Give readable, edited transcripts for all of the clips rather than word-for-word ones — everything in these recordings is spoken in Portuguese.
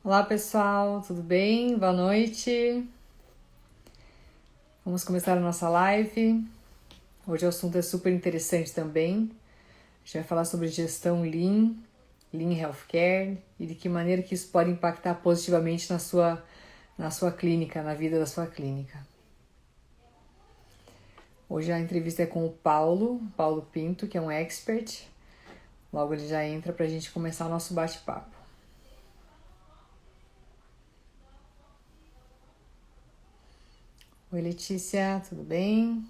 Olá pessoal, tudo bem? Boa noite. Vamos começar a nossa live. Hoje o assunto é super interessante também. A gente vai falar sobre gestão Lean, Lean Healthcare e de que maneira que isso pode impactar positivamente na sua clínica, na vida da sua clínica. Hoje a entrevista é com o Paulo Pinto, que é um expert. Logo ele já entra para a gente começar o nosso bate-papo. Oi Letícia, tudo bem?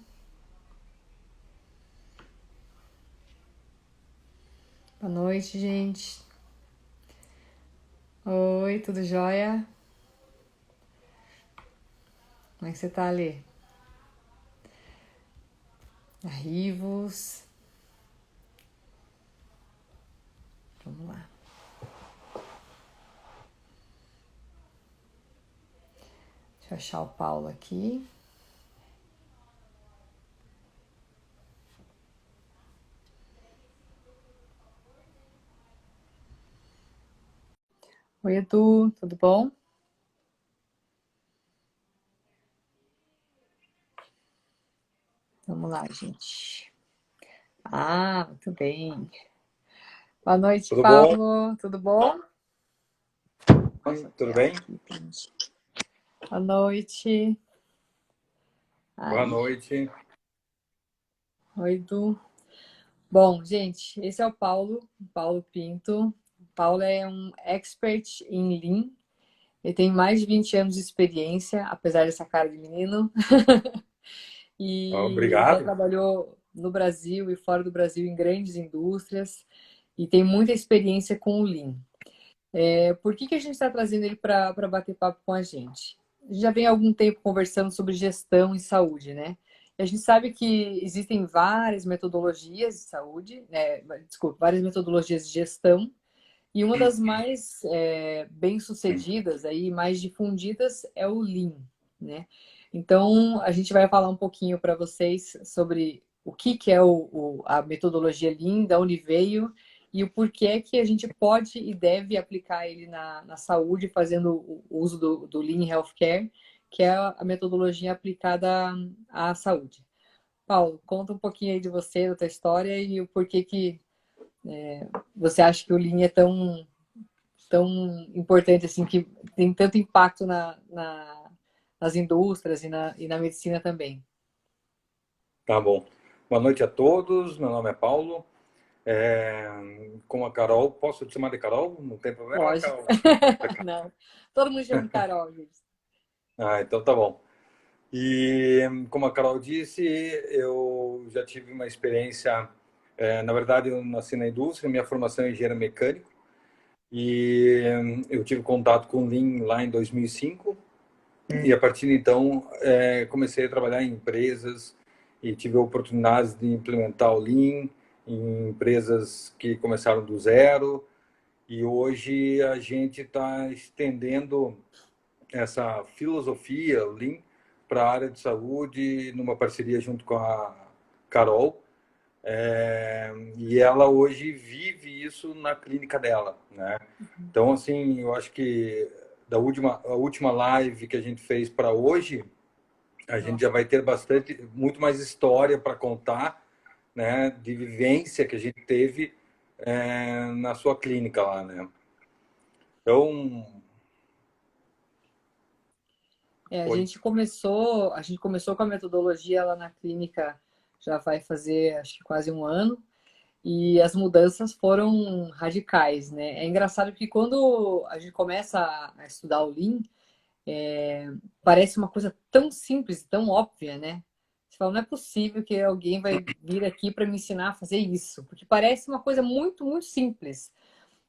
Boa noite, gente. Oi, tudo jóia? Como é que você tá, Lê? Arrivos. Vamos lá. Deixa eu achar o Paulo aqui. Oi, Edu, tudo bom? Vamos lá, gente. Ah, muito bem. Boa noite, Tudo bom? Paulo. Tudo bom? Deixa eu Tudo criar bem? aqui. Boa noite. Boa Aí. noite. Oi, Edu. Bom, gente, esse é o Paulo Pinto. O Paulo é um expert em Lean. Ele tem mais de 20 anos de experiência, apesar dessa cara de menino. E já Obrigado. trabalhou no Brasil e fora do Brasil em grandes indústrias e tem muita experiência com o Lean. Por que a gente está trazendo ele para bater papo com a gente? A gente já vem há algum tempo conversando sobre gestão em saúde, né? E a gente sabe que existem várias metodologias de saúde, né? Desculpa, várias metodologias de gestão, e uma das mais bem-sucedidas, aí, mais difundidas, é o Lean, né? Então, a gente vai falar um pouquinho para vocês sobre o que é a metodologia Lean, de onde veio e o porquê que a gente pode e deve aplicar ele na saúde, fazendo o uso do Lean Healthcare, que é a metodologia aplicada à saúde. Paulo, conta um pouquinho aí de você, da tua história e o porquê que você acha que o Lean é tão importante assim, que tem tanto impacto nas indústrias e na medicina também. Tá bom. Boa noite a todos. Meu nome é Paulo. É, Como a Carol, posso te chamar de Carol? Não tem problema, Lógico. Carol? Não. Todo mundo chama de Carol, gente. Ah, então tá bom. E como a Carol disse, eu já tive uma experiência. Na verdade, eu nasci na indústria, minha formação é engenheiro mecânico e eu tive contato com o Lean lá em 2005. E a partir de então, comecei a trabalhar em empresas e tive oportunidades de implementar o Lean em empresas que começaram do zero. E hoje a gente está estendendo essa filosofia, o Lean, para a área de saúde, numa parceria junto com a Carol. E ela hoje vive isso na clínica dela, né? Então, assim, eu acho que a última live que a gente fez para hoje, a gente já Nossa. vai ter muito mais história para contar, né, de vivência que a gente teve na sua clínica lá, né? Então, A oi. gente começou com a metodologia lá na clínica, já vai fazer acho que quase um ano, e as mudanças foram radicais, né? É engraçado que quando a gente começa a estudar o Lean, parece uma coisa tão simples, tão óbvia, né? Você fala, não é possível que alguém vai vir aqui para me ensinar a fazer isso, porque parece uma coisa muito, muito simples.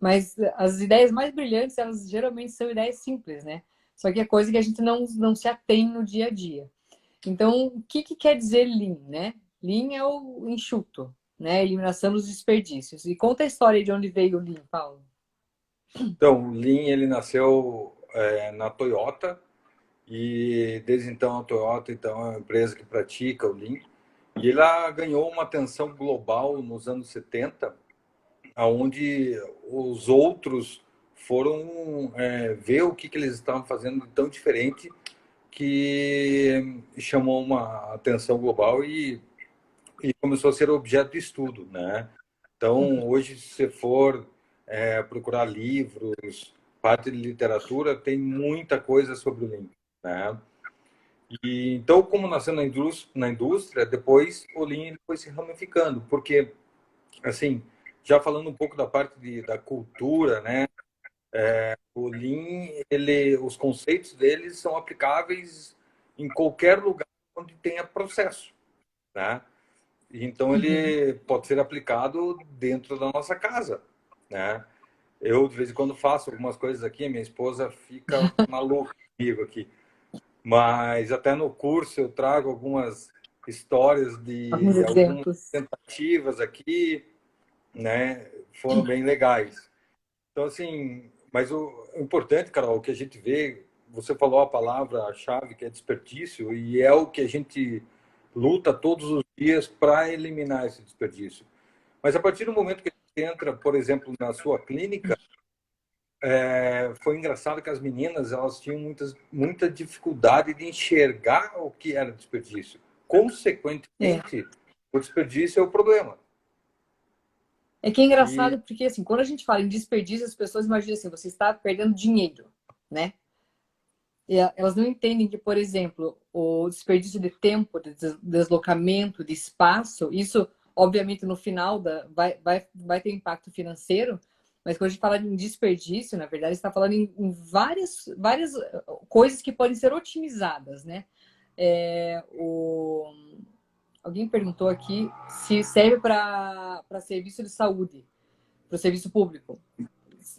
Mas as ideias mais brilhantes, elas geralmente são ideias simples, né? Só que é coisa que a gente não se atém no dia a dia. Então, o que quer dizer Lean, né? Lean é o enxuto, né? Eliminação dos desperdícios. E conta a história de onde veio o Lean, Paulo. Então, o Lean, ele nasceu na Toyota e desde então a Toyota então, é uma empresa que pratica o Lean. E ela ganhou uma atenção global nos anos 70, aonde os outros foram ver o que eles estavam fazendo de tão diferente que chamou uma atenção global e começou a ser objeto de estudo, né? Então, hoje, se você for procurar livros, parte de literatura, tem muita coisa sobre o Lean, né? E, então, como nasceu na indústria, depois o Lean ele foi se ramificando, porque, assim, já falando um pouco da parte da cultura, né? O Lean, os conceitos deles são aplicáveis em qualquer lugar onde tenha processo, né? Então, Uhum. ele pode ser aplicado dentro da nossa casa, né? Eu, de vez em quando, faço algumas coisas aqui, minha esposa fica maluca comigo aqui. Mas até no curso eu trago algumas histórias Alguns de algumas exemplos. tentativas aqui, né? Foram bem legais. Então, assim, mas o importante, Carol, o que a gente vê, você falou a palavra-chave que é desperdício, e é o que a gente luta todos os dias para eliminar esse desperdício. Mas a partir do momento que a gente entra, por exemplo, na sua clínica, foi engraçado que as meninas elas tinham muita dificuldade de enxergar o que era desperdício. É. Consequentemente, o desperdício é o problema. É que é E engraçado porque, assim, quando a gente fala em desperdício, as pessoas imaginam assim, você está perdendo dinheiro, né? E elas não entendem que, por exemplo, o desperdício de tempo, de deslocamento, de espaço, isso, obviamente, no final vai ter impacto financeiro, mas quando a gente fala em desperdício, na verdade, está falando em várias coisas que podem ser otimizadas, né? É, alguém perguntou aqui se serve para serviço de saúde, para o serviço público.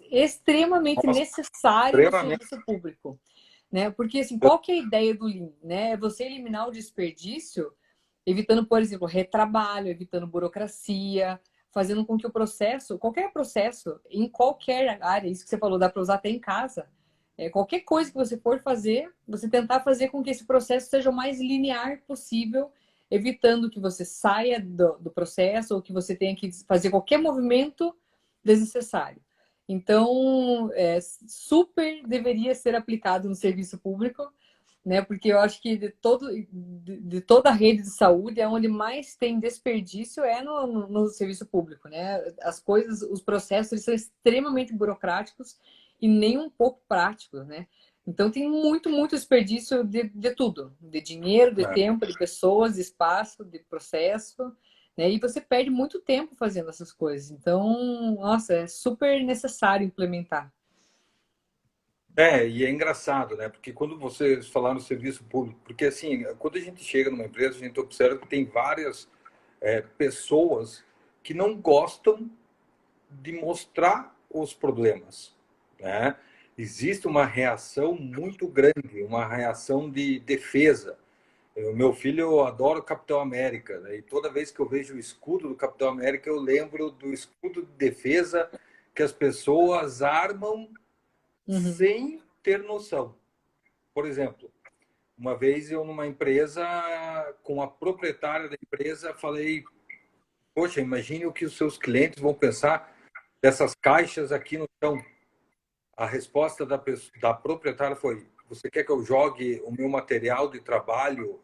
Extremamente nossa, necessário no extremamente. serviço público, né? Porque assim, qual que é a ideia do Lean, né? É você eliminar o desperdício, evitando, por exemplo, retrabalho, evitando burocracia, fazendo com que o processo, qualquer processo, em qualquer área, isso que você falou, dá para usar até em casa. Qualquer coisa que você for fazer, você tentar fazer com que esse processo seja o mais linear possível, evitando que você saia do processo ou que você tenha que fazer qualquer movimento desnecessário. Então, super deveria ser aplicado no serviço público, né? Porque eu acho que de toda a rede de saúde, é onde mais tem desperdício no serviço público, né? As coisas, os processos, eles são extremamente burocráticos e nem um pouco práticos, né? Então tem muito desperdício de tudo, de dinheiro, de Né? tempo, de pessoas, de espaço, de processo, né? E você perde muito tempo fazendo essas coisas. Então, nossa, é super necessário implementar. E é engraçado, né? Porque quando vocês falaram no serviço público, porque assim, quando a gente chega numa empresa, a gente observa que tem várias pessoas que não gostam de mostrar os problemas, né? Existe uma reação muito grande, uma reação de defesa. O meu filho adora o Capitão América, né? E toda vez que eu vejo o escudo do Capitão América, eu lembro do escudo de defesa que as pessoas armam Uhum. sem ter noção. Por exemplo, uma vez eu numa empresa, com a proprietária da empresa, falei: poxa, imagine o que os seus clientes vão pensar dessas caixas aqui no chão. A resposta da proprietária foi: você quer que eu jogue o meu material de trabalho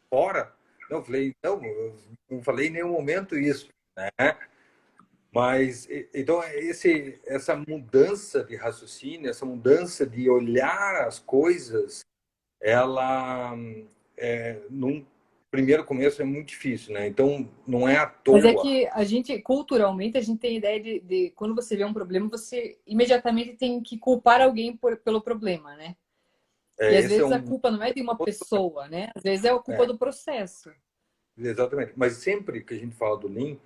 fora? Não, eu falei, não, eu não falei em nenhum momento isso, né? Mas, então, essa mudança de raciocínio, essa mudança de olhar as coisas, ela, num primeiro começo, é muito difícil, né? Então, não é à Mas é toa. que a gente, culturalmente, a gente tem a ideia de quando você vê um problema, você imediatamente tem que culpar alguém pelo problema, né? E às Esse é vezes a um. culpa não é de uma pessoa, né? Às vezes é a culpa É, do processo. exatamente. Mas sempre que a gente fala do Lean,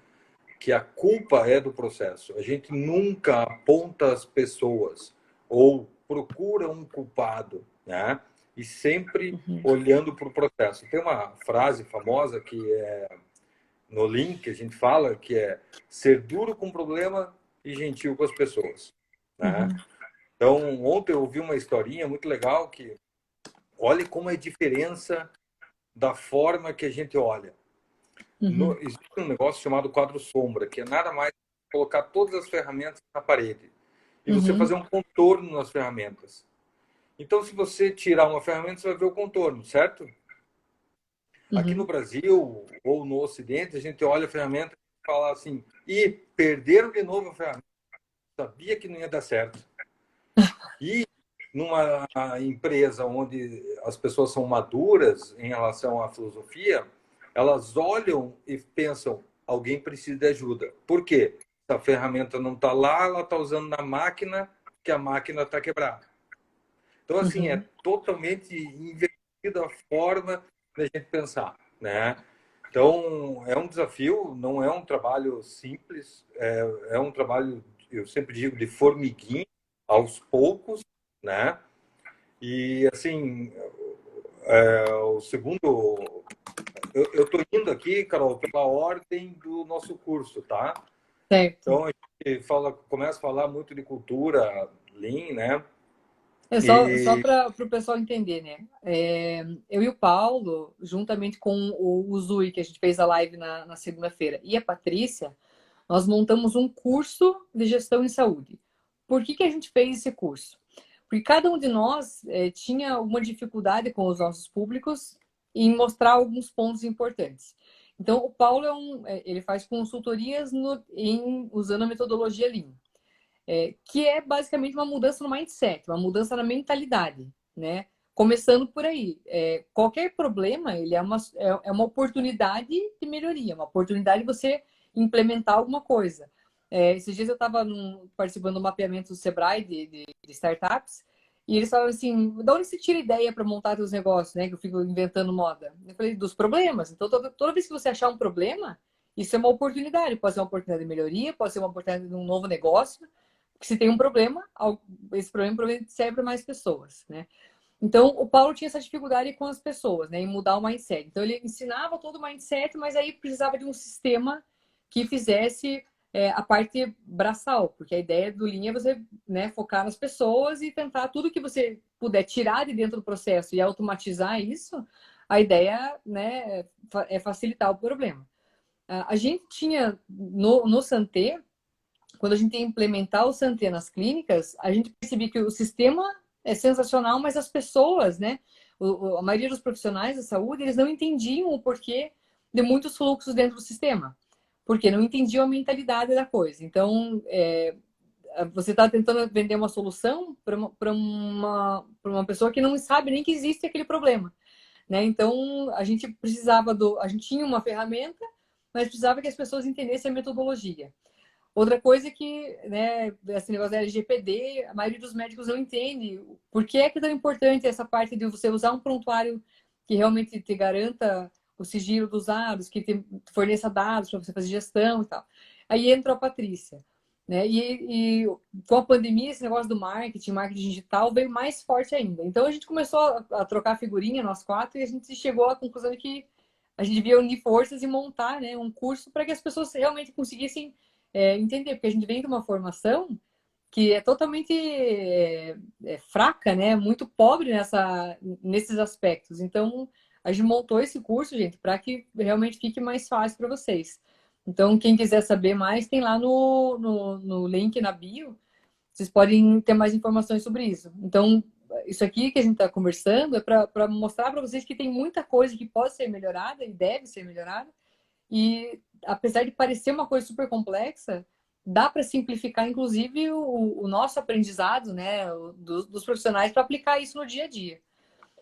que a culpa é do processo. A gente nunca aponta as pessoas ou procura um culpado, né? E sempre Uhum. olhando para o processo. Tem uma frase famosa que é no Lean que a gente fala que é ser duro com o problema e gentil com as pessoas, né? Uhum. Então, ontem eu ouvi uma historinha muito legal que olhe como é a diferença da forma que a gente olha. Uhum. Existe um negócio chamado quadro sombra, que é nada mais colocar todas as ferramentas na parede. e você fazer Uhum. um contorno nas ferramentas. Então, se você tirar uma ferramenta, você vai ver o contorno, certo? Aqui no Uhum. Brasil ou no Ocidente, a gente olha a ferramenta e fala assim, e perderam de novo a ferramenta, sabia que não ia dar certo. E numa empresa onde as pessoas são maduras em relação à filosofia, elas olham e pensam, alguém precisa de ajuda. Por quê? Se a ferramenta não está lá, ela está usando na máquina, que a máquina está quebrada. Então, assim, é Uhum. totalmente invertida a forma da gente pensar, né? Então, é um desafio, não é um trabalho simples, é um trabalho, eu sempre digo, de formiguinha, aos poucos, né? E, assim, o segundo... Eu estou indo aqui, Carol, pela ordem do nosso curso, tá? Certo. Então, a gente começa a falar muito de cultura, Lean, né? É só E para o pessoal entender, né? Eu e o Paulo, juntamente com o Zui, que a gente fez a live na segunda-feira, e a Patrícia, nós montamos um curso de gestão em saúde. Por que a gente fez esse curso? Porque cada um de nós tinha alguma dificuldade com os nossos públicos em mostrar alguns pontos importantes. Então, o Paulo ele faz consultorias usando a metodologia Lean, que é basicamente uma mudança no mindset, uma mudança na mentalidade, né? Começando por aí. Qualquer problema, ele é uma oportunidade de melhoria, uma oportunidade de você implementar alguma coisa. Esses dias eu estava participando do mapeamento do Sebrae de startups, e eles falaram assim, de onde você tira ideia para montar seus negócios, né? Que eu fico inventando moda. Eu falei, dos problemas. Então, toda vez que você achar um problema, isso é uma oportunidade. Pode ser uma oportunidade de melhoria, pode ser uma oportunidade de um novo negócio. Porque se tem um problema, esse problema provavelmente serve para mais pessoas, né? Então, o Paulo tinha essa dificuldade com as pessoas, né, em mudar o mindset. Então, ele ensinava todo o mindset, mas aí precisava de um sistema que fizesse a parte braçal, porque a ideia do Lean é você, né, focar nas pessoas e tentar tudo que você puder tirar de dentro do processo e automatizar isso. A ideia, né, é facilitar o problema. A gente tinha no Santé, quando a gente ia implementar o Santé nas clínicas, a gente percebia que o sistema é sensacional, mas as pessoas, né? A maioria dos profissionais da saúde, eles não entendiam o porquê de muitos fluxos dentro do sistema, porque não entendiam a mentalidade da coisa. Então, você está tentando vender uma solução para uma pessoa que não sabe nem que existe aquele problema, né? Então, a gente tinha uma ferramenta, mas precisava que as pessoas entendessem a metodologia. Outra coisa é que, né, esse negócio da LGPD, a maioria dos médicos não entende por que é que é tão importante essa parte de você usar um prontuário que realmente te garanta o sigilo dos dados, que te forneça dados para você fazer gestão e tal. Aí entrou a Patrícia, né? E com a pandemia, esse negócio do marketing digital veio mais forte ainda. Então a gente começou a trocar figurinha, nós quatro, e a gente chegou à conclusão de que a gente devia unir forças e montar, né, um curso para que as pessoas realmente conseguissem entender, porque a gente vem de uma formação que é totalmente fraca, né? Muito pobre nesses aspectos. Então, a gente montou esse curso, gente, para que realmente fique mais fácil para vocês. Então, quem quiser saber mais, tem lá no link na bio, vocês podem ter mais informações sobre isso. Então, isso aqui que a gente está conversando é para mostrar para vocês que tem muita coisa que pode ser melhorada e deve ser melhorada, e apesar de parecer uma coisa super complexa, dá para simplificar, inclusive, o nosso aprendizado, né, dos profissionais para aplicar isso no dia a dia.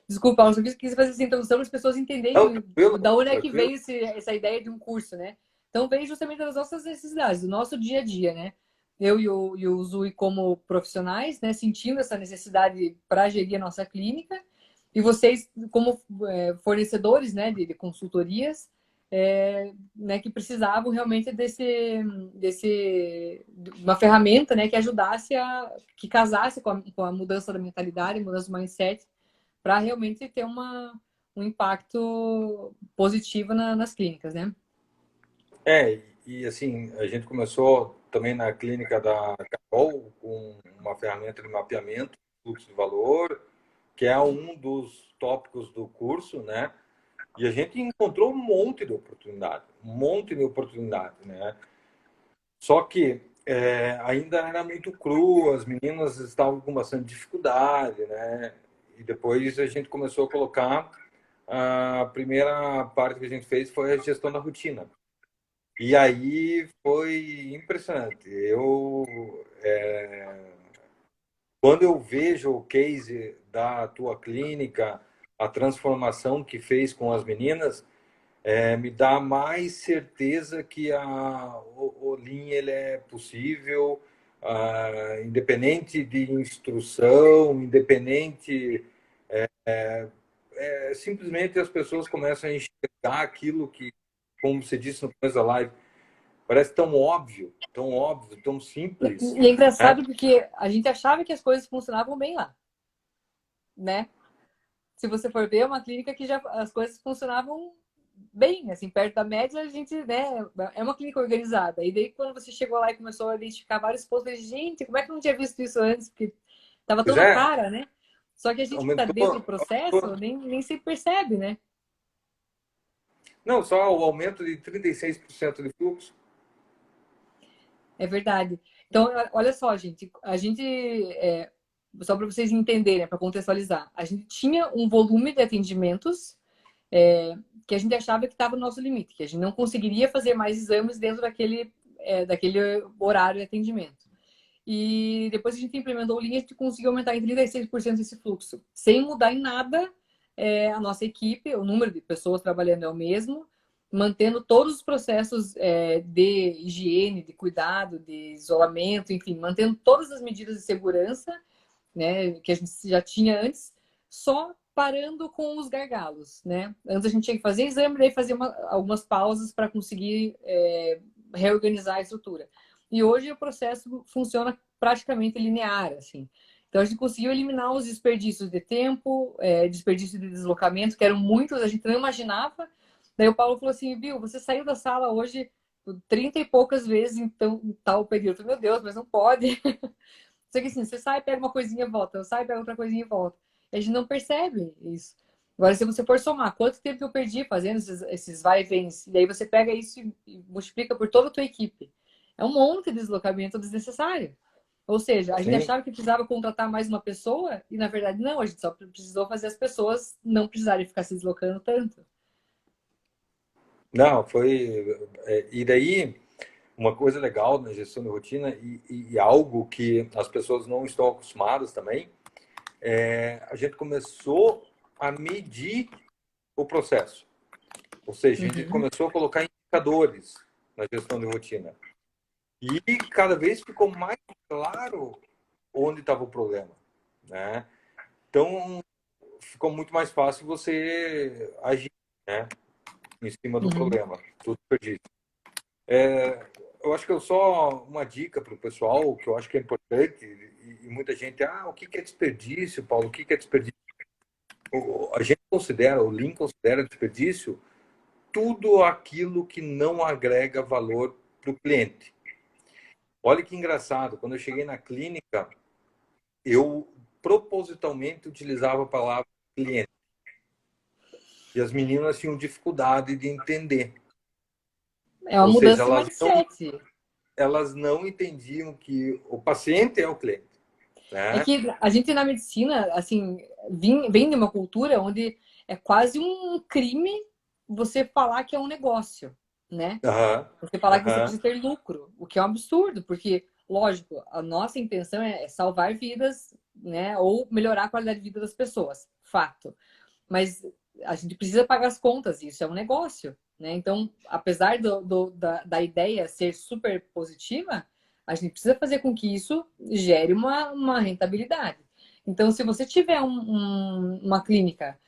Desculpa, eu só quis fazer essa introdução para as pessoas não, entenderem tranquilo, da onde é que tranquilo. veio essa ideia de um curso, né? Então, veio justamente das nossas necessidades, do nosso dia a dia, né? Eu e o Zui, como profissionais, né, sentindo essa necessidade para gerir a nossa clínica, e vocês, como fornecedores, né, de consultorias, né, que precisavam realmente uma ferramenta, né, que ajudasse que casasse com a mudança da mentalidade, mudança do mindset, para realmente ter um impacto positivo nas clínicas, né? E assim, a gente começou também na clínica da Carol com uma ferramenta de mapeamento, fluxo de valor, que é um dos tópicos do curso, né? E a gente encontrou um monte de oportunidade, né? Só que ainda era muito cru, as meninas estavam com bastante dificuldade, né? E depois a gente começou a colocar, a primeira parte que a gente fez foi a gestão da rotina. E aí foi impressionante. Quando eu vejo o case da tua clínica, a transformação que fez com as meninas, me dá mais certeza que o Lean ele é possível, independente de instrução, independente. Simplesmente as pessoas começam a enxergar aquilo que, como você disse no começo da live, parece tão óbvio, tão simples, E é né? engraçado porque a gente achava que as coisas funcionavam bem lá, né? Se você for ver, é uma clínica que já as coisas funcionavam bem, assim, perto da média, a gente, né, é uma clínica organizada. E daí, quando você chegou lá e começou a identificar vários pontos, eu falei, gente, como é que eu não tinha visto isso antes? Porque tava tão Pois na é, cara, né? Só que a gente que tá dentro do processo aumentou. nem se percebe, né? Não, só o aumento de 36% de fluxo. É verdade. Então, olha só, gente, só para vocês entenderem, para contextualizar, a gente tinha um volume de atendimentos que a gente achava que estava no nosso limite, que a gente não conseguiria fazer mais exames dentro daquele horário de atendimento. E depois que a gente implementou o Lean, a gente conseguiu aumentar em 36% esse fluxo, sem mudar em nada a nossa equipe, o número de pessoas trabalhando é o mesmo, mantendo todos os processos de higiene, de cuidado, de isolamento, enfim, mantendo todas as medidas de segurança, né, que a gente já tinha antes, só parando com os gargalos, né? Antes a gente tinha que fazer exame, daí fazer algumas pausas para conseguir reorganizar a estrutura. E hoje o processo funciona praticamente linear, assim. Então a gente conseguiu eliminar os desperdícios de tempo, desperdício de deslocamento, que eram muitos, a gente não imaginava. Daí o Paulo falou assim, viu, você saiu da sala hoje 30 e poucas vezes então, em tal período. Eu falei, meu Deus, mas não pode. Só que assim, você sai, pega uma coisinha e volta, sai, pega outra coisinha e volta. E a gente não percebe isso. Agora, se você for somar quanto tempo que eu perdi fazendo esses vai e vens, e aí você pega isso e multiplica por toda a tua equipe. É um monte de deslocamento desnecessário. Ou seja, a gente Sim. achava que precisava contratar mais uma pessoa, e na verdade não, a gente só precisou fazer as pessoas não precisarem ficar se deslocando tanto. Não, e daí, uma coisa legal na gestão de rotina e algo que as pessoas não estão acostumadas também, a gente começou a medir o processo. Ou seja, a gente Uhum. começou a colocar indicadores na gestão de rotina. E cada vez ficou mais claro onde estava o problema, né? Então, ficou muito mais fácil você agir, né, em cima do Uhum. problema. Tudo perdido. Eu acho que eu só uma dica para o pessoal, que eu acho que é importante, e muita gente, o que é desperdício, Paulo? O que é desperdício? A gente considera, o Lean considera desperdício tudo aquilo que não agrega valor para o cliente. Olha que engraçado, quando eu cheguei na clínica, eu propositalmente utilizava a palavra cliente. E as meninas tinham dificuldade de entender. É uma Ou seja, mudança de mindset. elas não entendiam que o paciente é o cliente, É né? que a gente na medicina, assim, vem de uma cultura onde é quase um crime você falar que é um negócio, né? Aham, Você falar que você aham, precisa ter lucro, o que é um absurdo, porque, lógico, a nossa intenção é salvar vidas, né? Ou melhorar a qualidade de vida das pessoas, fato. Mas a gente precisa pagar as contas, isso é um negócio, né? Então, apesar da ideia ser super positiva, a gente precisa fazer com que isso gere uma rentabilidade. Então, se você tiver uma clínica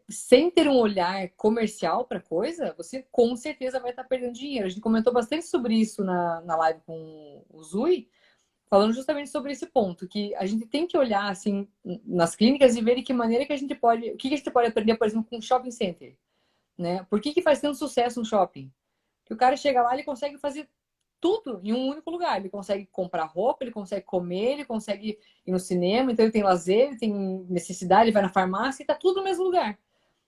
sem ter um olhar comercial para a coisa, você com certeza vai estar perdendo dinheiro. A gente comentou bastante sobre isso na live com o Zui, falando justamente sobre esse ponto, que a gente tem que olhar assim nas clínicas e ver de que maneira que a gente pode, o que a gente pode aprender, por exemplo, com um shopping center, né? Por que faz tanto sucesso um shopping? Que o cara chega lá, ele consegue fazer tudo em um único lugar. Ele consegue comprar roupa, ele consegue comer, ele consegue ir no cinema, então ele tem lazer, ele tem necessidade, ele vai na farmácia e tá tudo no mesmo lugar.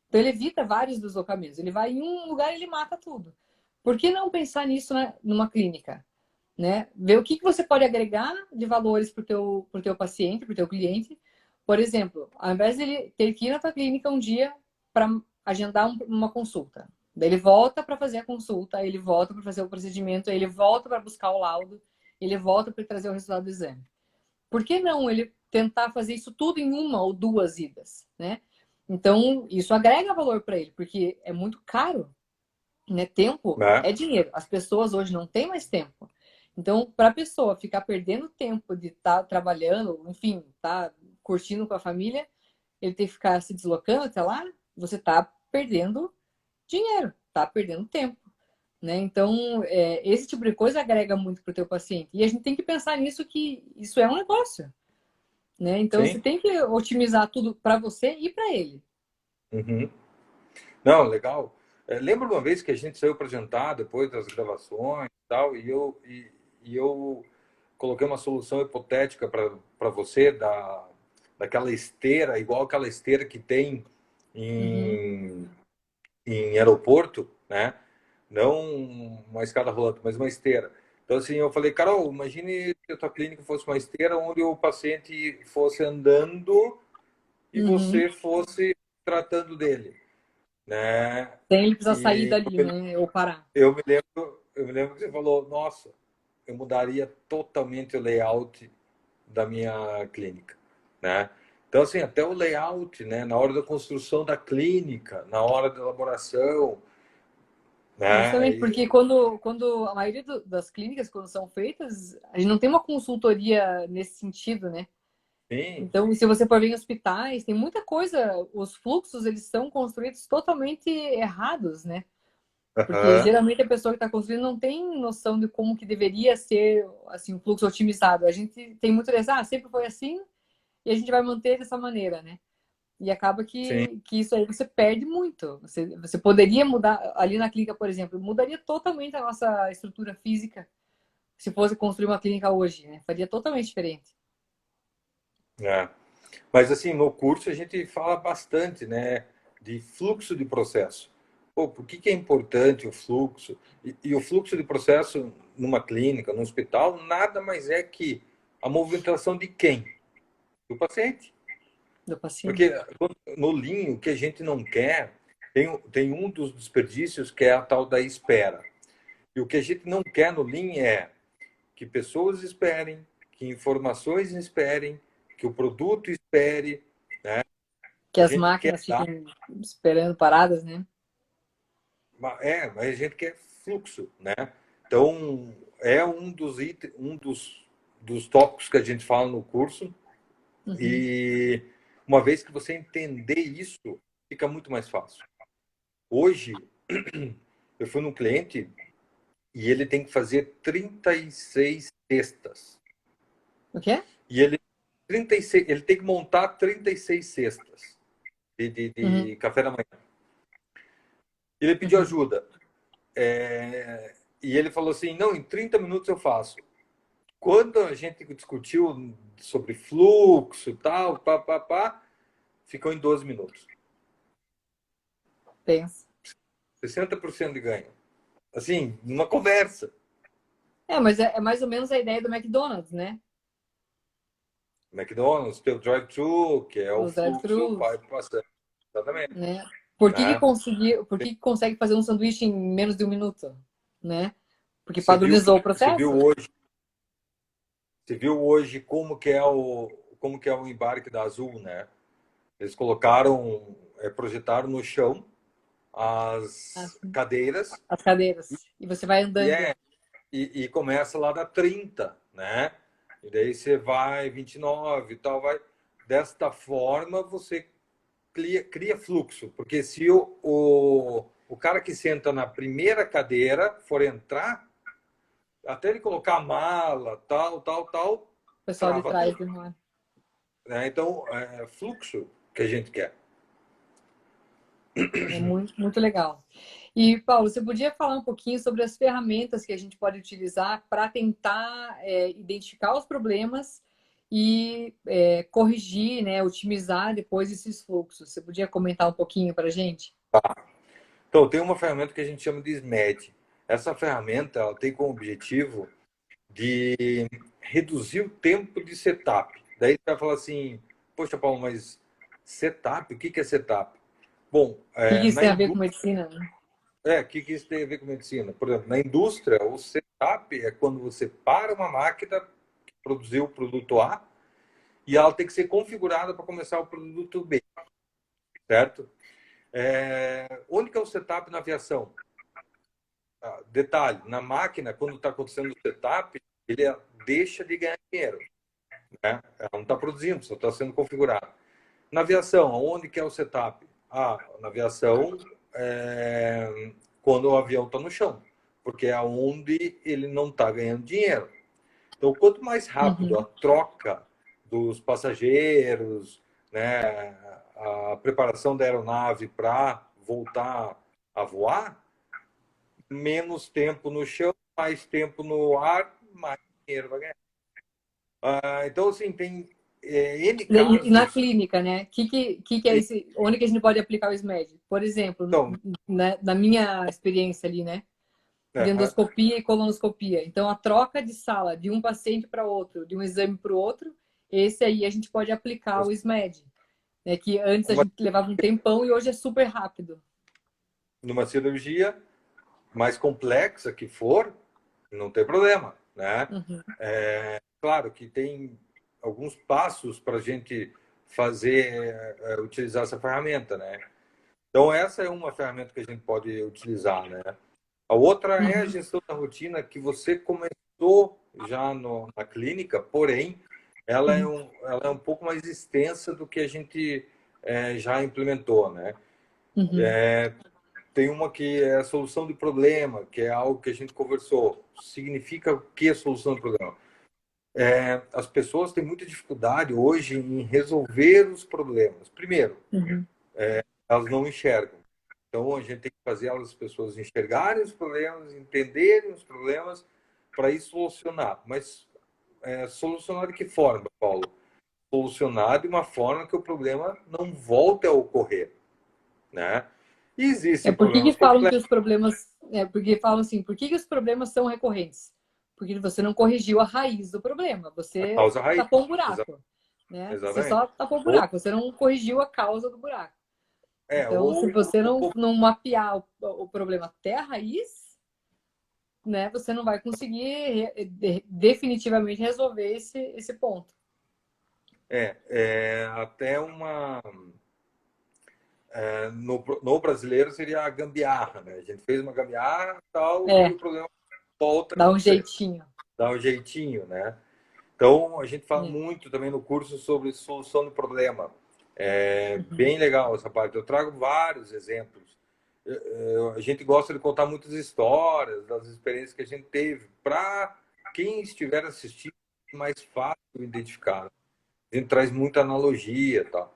Então ele evita vários deslocamentos. Ele vai em um lugar e ele mata tudo. Por que não pensar nisso numa clínica? né? Ver o que você pode agregar de valores para o teu paciente, para o teu cliente. Por exemplo, ao invés dele ter que ir na tua clínica um dia para agendar uma consulta, daí ele volta para fazer a consulta, aí ele volta para fazer o procedimento, aí ele volta para buscar o laudo, ele volta para trazer o resultado do exame. Por que não ele tentar fazer isso tudo em uma ou duas idas, né? Então, isso agrega valor para ele, porque é muito caro, né? Tempo né? é dinheiro. As pessoas hoje não têm mais tempo. Então, para a pessoa ficar perdendo tempo de estar trabalhando, enfim, tá curtindo com a família, ele tem que ficar se deslocando até lá, você está perdendo dinheiro, está perdendo tempo. Né? Então, esse tipo de coisa agrega muito para o teu paciente. E a gente tem que pensar nisso, que isso é um negócio. Né? Então, você Sim. tem que otimizar tudo para você e para ele. Uhum. Não, legal. Lembro uma vez que a gente saiu para jantar depois das gravações e tal, e eu coloquei uma solução hipotética para você daquela esteira, igual aquela esteira que tem Uhum, em, em aeroporto, né? Não uma escada rolante, mas uma esteira. Então, assim, eu falei, Carol, imagine que a tua clínica fosse uma esteira onde o paciente fosse andando e uhum. você fosse tratando dele, né? Sem ele precisar sair E dali, né? Ou parar. eu me lembro que você falou, nossa, eu mudaria totalmente o layout da minha clínica, né? Então, assim, até o layout, né? Na hora da construção da clínica, na hora da elaboração, né? Justamente porque quando a maioria das clínicas, quando são feitas, a gente não tem uma consultoria nesse sentido, né? Sim, Então, se você for ver em hospitais, tem muita coisa, os fluxos, eles são construídos totalmente errados, né? Porque aham, geralmente a pessoa que está construindo não tem noção de como que deveria ser, assim, um fluxo otimizado. A gente tem muito dessa, sempre foi assim e a gente vai manter dessa maneira, né? E acaba sim, que isso aí você perde muito. Você poderia mudar, ali na clínica, por exemplo, mudaria totalmente a nossa estrutura física se fosse construir uma clínica hoje, né? Faria totalmente diferente. é. Mas, assim, no curso a gente fala bastante, né? De fluxo de processo. Pô, por que é importante o fluxo? E o fluxo de processo numa clínica, num hospital, nada mais é que a movimentação de quem? Do paciente. Do paciente. Porque no Lean, o que a gente não quer, tem um dos desperdícios que é a tal da espera. E o que a gente não quer no Lean é que pessoas esperem, que informações esperem, que o produto espere. Que A as gente quer máquinas dar, fiquem esperando paradas, né? mas a gente quer fluxo, né? Então, é dos tópicos que a gente fala no curso. Uhum. E uma vez que você entender isso, fica muito mais fácil. Hoje, eu fui num cliente e ele tem que fazer 36 cestas. O quê? E ele tem que montar 36 cestas Uhum. de café da manhã. Ele pediu Uhum. ajuda. E ele falou assim: não, em 30 minutos eu faço. Quando a gente discutiu sobre fluxo e tal, ficou em 12 minutos. Pensa. 60% de ganho. Assim, numa conversa. Mas é mais ou menos a ideia do McDonald's, né? McDonald's, tem o drive-thru, que é o Os fluxo, drive-thrus, vai passando. Exatamente. né? Né? Por que consegue fazer um sanduíche em menos de um minuto, né? Porque Você viu, padronizou o você viu processo. hoje, você viu hoje como que é o embarque da Azul, né? Eles colocaram, projetaram no chão as Assim, cadeiras as cadeiras. E você vai e, andando. é, e começa lá da 30, né? E daí você vai 29 e tal, vai. Desta forma, você cria fluxo, porque se o cara que senta na primeira cadeira for entrar, até ele colocar a mala, tal, O pessoal de trava trás tudo. demora. Né? Então, é fluxo que a gente quer. É muito, muito legal. E, Paulo, você podia falar um pouquinho sobre as ferramentas que a gente pode utilizar para tentar identificar os problemas e corrigir, né, otimizar depois esses fluxos. Você podia comentar um pouquinho para a gente? Então, tem uma ferramenta que a gente chama de SMED. Essa ferramenta ela tem como objetivo de reduzir o tempo de setup. Daí você vai falar assim, poxa, Paulo, mas setup, o que é setup? Bom, Que isso na tem a ver com indústria, medicina, né? o que isso tem a ver com medicina? Por exemplo, na indústria, o setup é quando você para uma máquina que produziu o produto A e ela tem que ser configurada para começar o produto B, certo? Onde que é o setup na aviação? Detalhe, na máquina, quando está acontecendo o setup, ele deixa de ganhar dinheiro, né? Ela não está produzindo, só está sendo configurada. Na aviação, onde que é o setup? Na aviação, quando o avião está no chão, porque é onde ele não está ganhando dinheiro. Então, quanto mais rápido a Uhum. troca dos passageiros, né, a preparação da aeronave para voltar a voar, menos tempo no chão, mais tempo no ar, mais dinheiro vai ganhar. Então, assim, tem N E na casos. clínica, né? Que é esse? Onde que a gente pode aplicar o SMED? Por exemplo, Então, na minha experiência ali, né? De uh, endoscopia e colonoscopia. Então, a troca de sala de um paciente para outro, de um exame para o outro, esse aí a gente pode aplicar o SMED. Né? Que antes a uma, gente levava um tempão e hoje é super rápido. numa cirurgia mais complexa que for, não tem problema, né? Uhum. Claro que tem alguns passos para a gente fazer, utilizar essa ferramenta, né? Então, essa é uma ferramenta que a gente pode utilizar, né? A outra é a Uhum. gestão da rotina, que você começou já na clínica, porém, Uhum. ela é um pouco mais extensa do que a gente já implementou, né? Uhum. Tem uma que é a solução de problema, que é algo que a gente conversou. Significa o que é solução de problema? As pessoas têm muita dificuldade hoje em resolver os problemas. Primeiro, Uhum. elas não enxergam. Então, a gente tem que fazer as pessoas enxergarem os problemas, entenderem os problemas, para ir solucionar. Mas solucionar de que forma, Paulo? Solucionar de uma forma que o problema não volte a ocorrer, né? E É existem por que problemas falam que complexos. os problemas. Porque falam assim, por que os problemas são recorrentes? Porque você não corrigiu a raiz do problema. A Você causa raiz. tapou um buraco. Né? Você Exatamente. só tapou um Ou, buraco, você não corrigiu a causa do buraco. Então, se ou você não mapear o problema até a raiz, né, você não vai conseguir definitivamente resolver esse ponto. até no brasileiro seria a gambiarra, né? A gente fez uma gambiarra tal e É, o problema volta a dá um acontecer. jeitinho. Dá um jeitinho, né? Então, a gente fala É. muito também no curso sobre solução de problema. É Uhum. bem legal essa parte. Eu trago vários exemplos. A gente gosta de contar muitas histórias das experiências que a gente teve, para quem estiver assistindo, mais fácil identificar. A gente traz muita analogia, tá?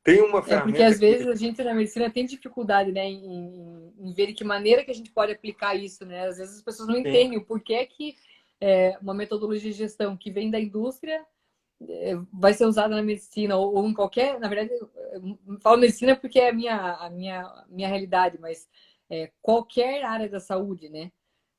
Tem uma É porque ferramenta às que vezes a gente na medicina tem dificuldade, né, em ver de que maneira que a gente pode aplicar isso, né? Às vezes as pessoas não tem, entendem o porquê que uma metodologia de gestão que vem da indústria vai ser usada na medicina ou em qualquer, na verdade, eu falo medicina porque é a minha realidade, mas qualquer área da saúde, né?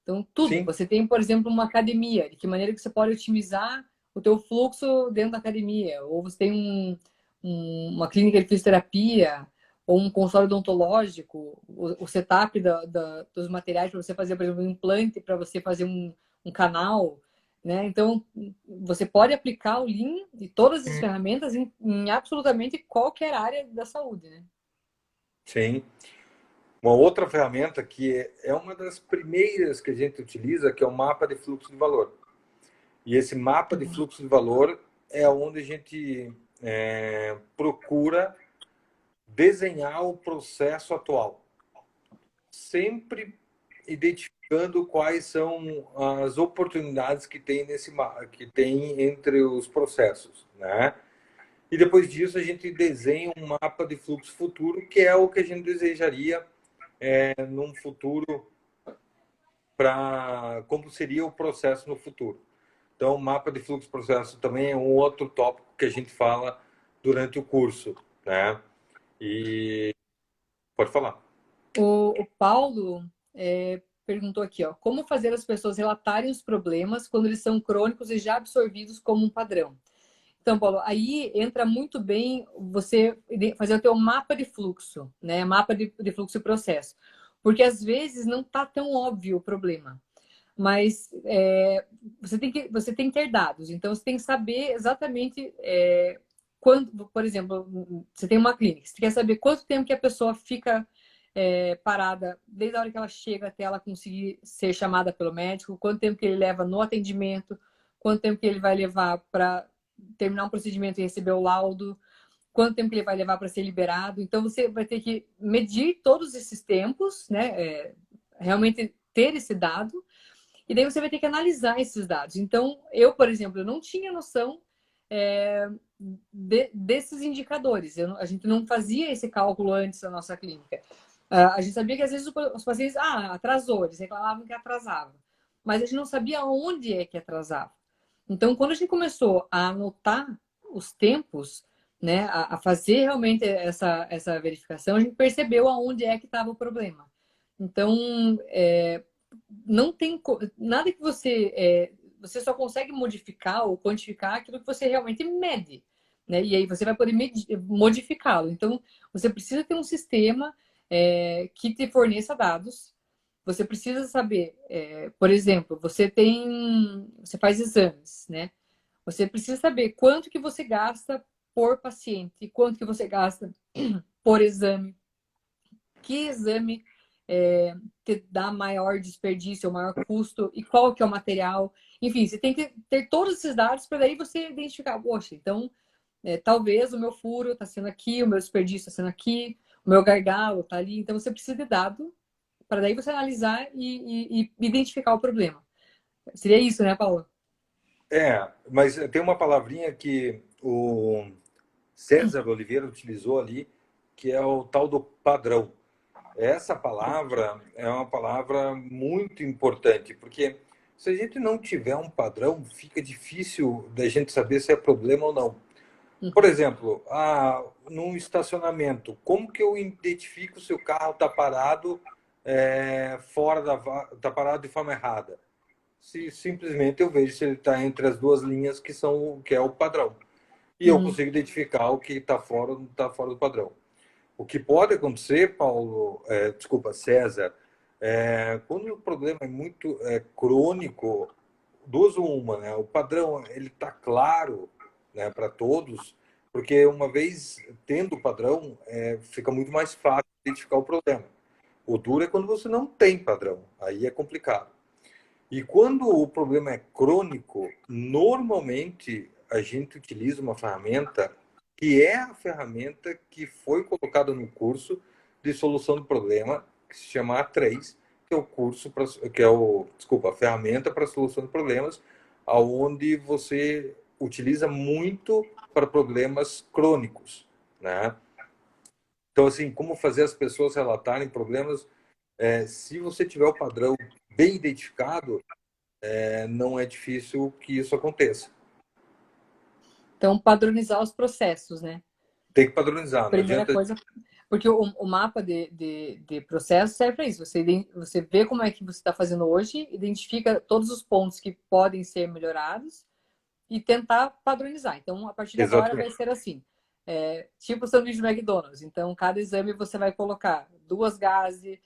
Então, tudo. sim, Você tem, por exemplo, uma academia, de que maneira que você pode otimizar o teu fluxo dentro da academia, ou você tem uma clínica de fisioterapia, ou um consultório odontológico, o setup dos materiais para você fazer, por exemplo, um implante, para você fazer um canal, né? Então, você pode aplicar o Lean e todas as ferramentas em absolutamente qualquer área da saúde, né? sim. Uma outra ferramenta que é uma das primeiras que a gente utiliza, que é o mapa de fluxo de valor. E esse mapa de Uhum. fluxo de valor é onde a gente procura desenhar o processo atual, sempre identificando quais são as oportunidades que tem que tem entre os processos, né? E depois disso a gente desenha um mapa de fluxo futuro, que é o que a gente desejaria num futuro, para como seria o processo no futuro. Então, o mapa de fluxo processo também é um outro tópico que a gente fala durante o curso, né? E pode falar. O Paulo perguntou aqui, ó, como fazer as pessoas relatarem os problemas quando eles são crônicos e já absorvidos como um padrão? Então, Paulo, aí entra muito bem você fazer o teu mapa de fluxo, né? Mapa de fluxo e processo. Porque às vezes não está tão óbvio o problema. Mas você tem que ter dados. Então, você tem que saber exatamente quando, por exemplo, você tem uma clínica, você quer saber quanto tempo que a pessoa fica parada, desde a hora que ela chega até ela conseguir ser chamada pelo médico, quanto tempo que ele leva no atendimento, quanto tempo que ele vai levar para terminar um procedimento e receber o laudo, quanto tempo que ele vai levar para ser liberado. Então, você vai ter que medir todos esses tempos, né? Realmente ter esse dado, e daí você vai ter que analisar esses dados. Então, eu, por exemplo, eu não tinha noção desses indicadores. A gente não fazia esse cálculo antes da nossa clínica. A gente sabia que às vezes os pacientes, atrasou, eles reclamavam que atrasava. Mas a gente não sabia onde é que atrasava. Então, quando a gente começou a anotar os tempos, né, a fazer realmente essa verificação, a gente percebeu aonde é que estava o problema. Então, não tem nada que você só consegue modificar ou quantificar aquilo que você realmente mede, né? E aí você vai poder modificá-lo. Então, você precisa ter um sistema que te forneça dados. Você precisa saber, por exemplo, você faz exames, né? Você precisa saber quanto que você gasta por paciente, quanto que você gasta por exame, que exame te dá maior desperdício, maior custo, e qual que é o material. Enfim, você tem que ter todos esses dados para daí você identificar, poxa, então talvez o meu furo está sendo aqui, o meu desperdício está sendo aqui, o meu gargalo está ali. Então você precisa de dado para daí você analisar e identificar o problema. Seria isso, né, Paula? Mas tem uma palavrinha que o César Oliveira utilizou ali, que é o tal do padrão. Essa palavra é uma palavra muito importante, porque se a gente não tiver um padrão, fica difícil da gente saber se é problema ou não. Por exemplo, num estacionamento, como que eu identifico se o carro está parado está parado de forma errada? Se simplesmente eu vejo se ele está entre as duas linhas que é o padrão. E eu Uhum. consigo identificar o que está fora ou não está fora do padrão. O que pode acontecer, Paulo, desculpa, César, quando o problema é muito crônico, duas ou uma, né? O padrão ele está claro, né, para todos, porque uma vez tendo o padrão, fica muito mais fácil identificar o problema. O duro é quando você não tem padrão, aí é complicado. E quando o problema é crônico, normalmente a gente utiliza uma ferramenta que é a ferramenta que foi colocada no curso de solução do problema, que se chama A3, que é o curso que é a ferramenta para solução de problemas, aonde você utiliza muito para problemas crônicos, né? Então, assim, como fazer as pessoas relatarem problemas, se você tiver o padrão bem identificado, não é difícil que isso aconteça. Então, padronizar os processos, né? Tem que padronizar, não Primeira adianta. coisa, porque o mapa de processo serve para isso. Você vê como é que você está fazendo hoje, identifica todos os pontos que podem ser melhorados e tentar padronizar. Então, a partir de agora vai Exatamente. ser assim, tipo o sanduíche do McDonald's. Então, cada exame você vai colocar duas gases,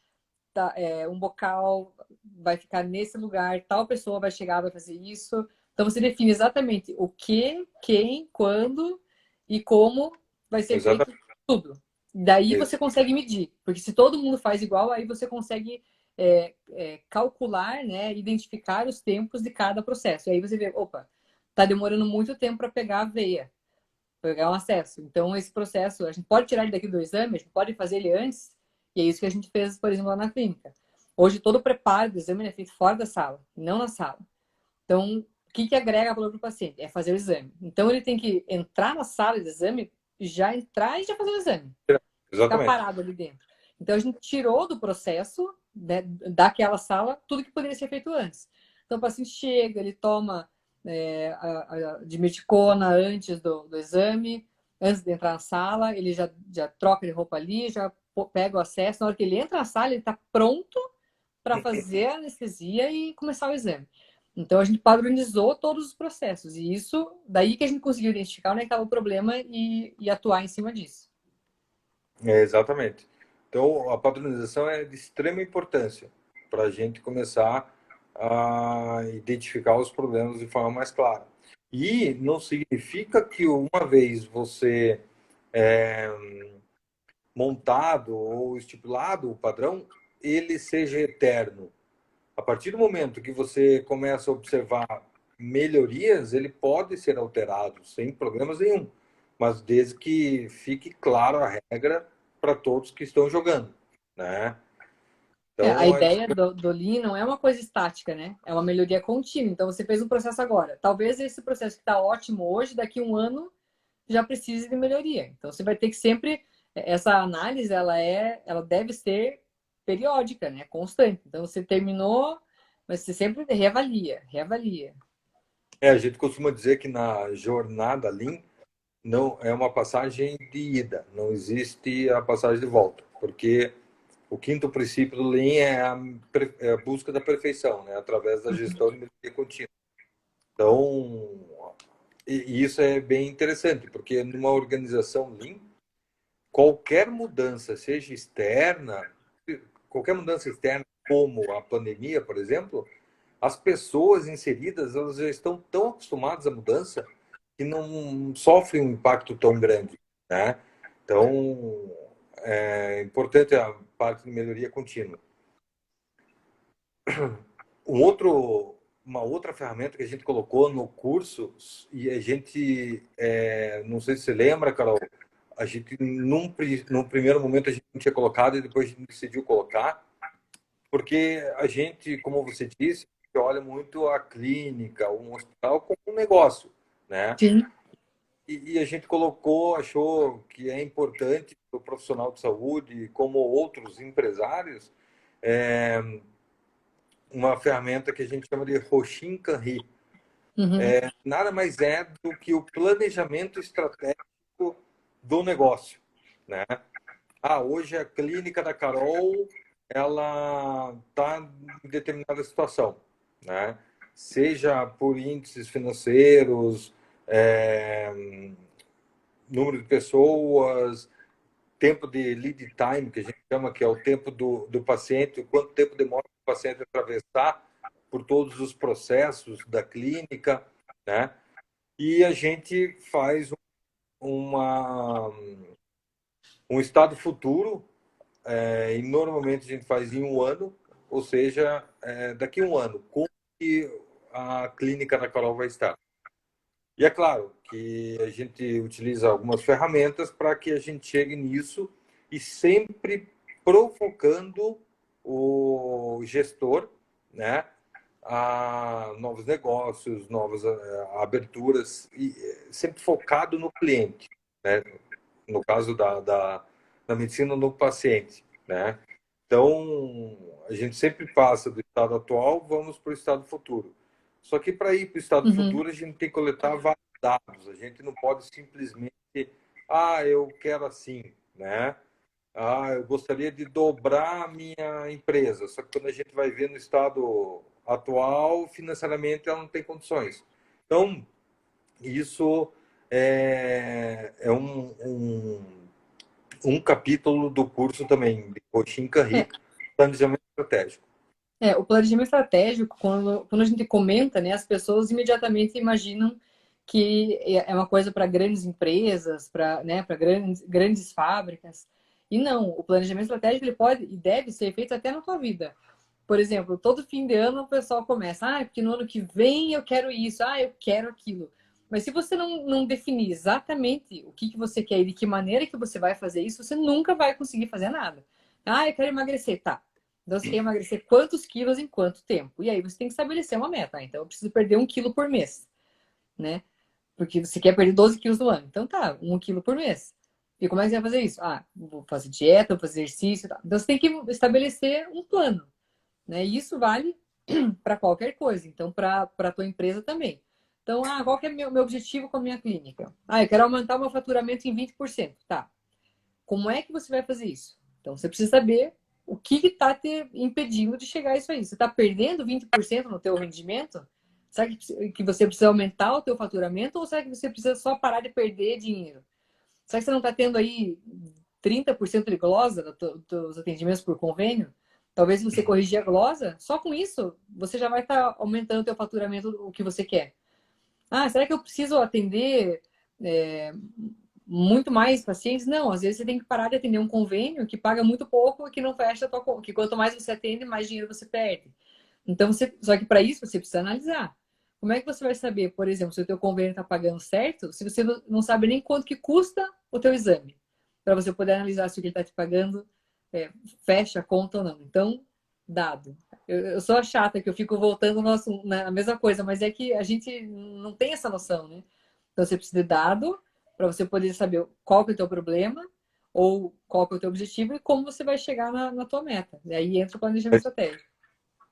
tá, um bocal, vai ficar nesse lugar, tal pessoa vai chegar, vai fazer isso. Então, você define exatamente o que, quem, quando e como vai ser feito Exatamente. tudo. Daí você Isso. consegue medir, porque se todo mundo faz igual, aí você consegue calcular, né, identificar os tempos de cada processo. E aí você vê, opa, tá demorando muito tempo para pegar a veia, pegar um acesso. Então, esse processo, a gente pode tirar ele daqui do exame, a gente pode fazer ele antes, e é isso que a gente fez, por exemplo, lá na clínica. Hoje, todo o preparo do exame é feito fora da sala, não na sala. Então, o que agrega valor para o paciente? É fazer o exame. Então, ele tem que entrar na sala de exame, já entrar e já fazer o exame. Ficar Exatamente. parado ali dentro. Então, a gente tirou do processo, né, daquela sala, tudo que poderia ser feito antes. Então, o paciente chega, ele toma a dimeticona antes do exame, antes de entrar na sala, ele já troca de roupa ali, já pega o acesso. Na hora que ele entra na sala, ele está pronto para fazer a anestesia e começar o exame. Então, a gente padronizou todos os processos. E isso, daí que a gente conseguiu identificar onde estava o problema e atuar em cima disso. Exatamente. Então, a padronização é de extrema importância para a gente começar a identificar os problemas de forma mais clara. E não significa que uma vez você é, montado ou estipulado o padrão, ele seja eterno. A partir do momento que você começa a observar melhorias, ele pode ser alterado sem problemas nenhum, mas desde que fique claro a regra para todos que estão jogando, né? A Então, ideia do Lean não é uma coisa estática, né? É uma melhoria contínua. Então, você fez um processo agora. Talvez esse processo que está ótimo hoje, daqui a um ano, já precise de melhoria. Então, você vai ter que sempre... Essa análise, ela deve ser periódica, né? Constante. Então, você terminou, mas você sempre reavalia, reavalia. a gente costuma dizer que na jornada Lean não é uma passagem de ida, não existe a passagem de volta, porque o quinto princípio do Lean é a busca da perfeição, né? Através da gestão de melhoria contínua. Então, e isso é bem interessante, porque numa organização Lean, qualquer mudança, seja externa, qualquer mudança externa, como a pandemia, por exemplo, as pessoas inseridas elas já estão tão acostumadas à mudança que não sofrem um impacto tão grande, né? Então, é importante a parte de melhoria contínua. Uma outra ferramenta que a gente colocou no curso, e a gente, não sei se você lembra, Carol, a gente, num primeiro momento, a gente não tinha colocado e depois a gente decidiu colocar, porque a gente, como você disse, olha muito a clínica, um hospital como um negócio, né? Sim. E a gente colocou, achou que é importante o profissional de saúde, como outros empresários, é, uma ferramenta que a gente chama de Roshin Kanri. Uhum. Nada mais é do que o planejamento estratégico do negócio, né? Hoje a clínica da Carol, ela está em determinada situação, né? Seja por índices financeiros, número de pessoas, tempo de lead time, que a gente chama, que é o tempo do paciente, quanto tempo demora para o paciente atravessar por todos os processos da clínica, né? E a gente faz uma, um estado futuro, e normalmente a gente faz em um ano, ou seja, daqui a um ano, como que a clínica da Carol vai estar. E é claro que a gente utiliza algumas ferramentas para que a gente chegue nisso e sempre provocando o gestor, né, a novos negócios, novas aberturas, e sempre focado no cliente, né? No caso da medicina no paciente, né? Então, a gente sempre passa do estado atual, vamos para o estado futuro. Só que para ir para o estado Uhum. futuro, a gente tem que coletar vários dados. A gente não pode simplesmente, eu quero assim, né? Eu gostaria de dobrar a minha empresa. Só que quando a gente vai ver no estado atual, financeiramente ela não tem condições. Então, isso é um capítulo do curso também, de Coaching É, Carri, planejamento estratégico. o planejamento estratégico, quando a gente comenta, né, as pessoas imediatamente imaginam que é uma coisa para grandes empresas, para, né, para grandes fábricas. E não, o planejamento estratégico ele pode e deve ser feito até na tua vida. Por exemplo, todo fim de ano o pessoal começa, porque no ano que vem eu quero isso, eu quero aquilo. Mas se você não definir exatamente o que você quer e de que maneira que você vai fazer isso, você nunca vai conseguir fazer nada. Eu quero emagrecer, tá. Então você quer emagrecer quantos quilos em quanto tempo? E aí você tem que estabelecer uma meta. Então eu preciso perder 1 quilo por mês, né? Porque você quer perder 12 quilos no ano. Então tá, 1 quilo por mês. E como é que você vai fazer isso? Vou fazer dieta, vou fazer exercício. Tá. Então você tem que estabelecer um plano, né? E isso vale para qualquer coisa. Então, para a tua empresa também. Então, qual que é meu objetivo com a minha clínica? Eu quero aumentar o meu faturamento em 20%. Tá. Como é que você vai fazer isso? Então, você precisa saber o que está te impedindo de chegar a isso aí. Você está perdendo 20% no teu rendimento? Será que você precisa aumentar o teu faturamento ou será que você precisa só parar de perder dinheiro? Será que você não está tendo aí 30% de glosa nos teus atendimentos por convênio? Talvez se você corrigir a glosa, só com isso você já vai estar aumentando o teu faturamento o que você quer. Ah, será que eu preciso atender muito mais pacientes? Não, às vezes você tem que parar de atender um convênio que paga muito pouco e que não fecha a tua conta, que quanto mais você atende, mais dinheiro você perde. Então, só que para isso você precisa analisar. Como é que você vai saber, por exemplo, se o teu convênio está pagando certo, se você não sabe nem quanto que custa o teu exame, para você poder analisar se o que ele está te pagando fecha a conta ou não. Então, dado. Eu sou a chata que eu fico voltando na mesma coisa, mas é que a gente não tem essa noção, né? Então, você precisa de dado para você poder saber qual que é o teu problema ou qual que é o teu objetivo e como você vai chegar na tua meta. E aí entra o planejamento estratégico.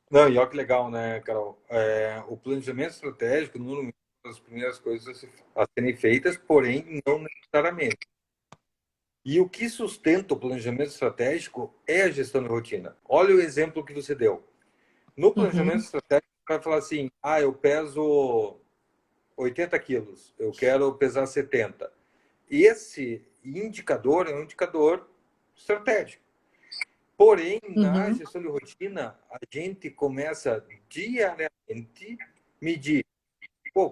Não, e olha que legal, né, Carol? O planejamento estratégico, normalmente, é uma das primeiras coisas a serem feitas, porém, não necessariamente. E o que sustenta o planejamento estratégico é a gestão de rotina. Olha o exemplo que você deu. No planejamento estratégico, você vai falar assim: eu peso 80 quilos, eu quero pesar 70. Esse indicador é um indicador estratégico. Porém, na gestão de rotina, a gente começa diariamente medir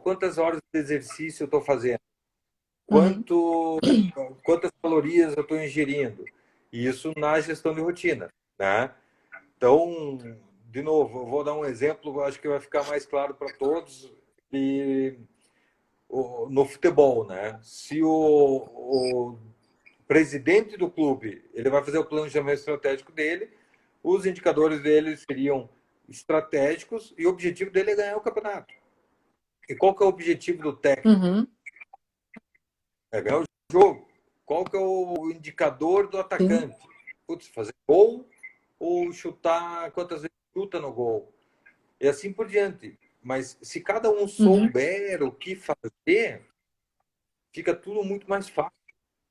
quantas horas de exercício eu estou fazendo, quantas calorias eu estou ingerindo. Isso na gestão de rotina, né? Então, de novo, eu vou dar um exemplo, acho que vai ficar mais claro para todos. E no futebol, né? Se o presidente do clube ele vai fazer o planejamento estratégico dele, os indicadores dele seriam estratégicos e o objetivo dele é ganhar o campeonato. E qual que é o objetivo do técnico? É ganhar o jogo. Qual que é o indicador do atacante? Putz, fazer gol ou chutar, quantas vezes chuta no gol? E assim por diante. Mas se cada um souber o que fazer, fica tudo muito mais fácil,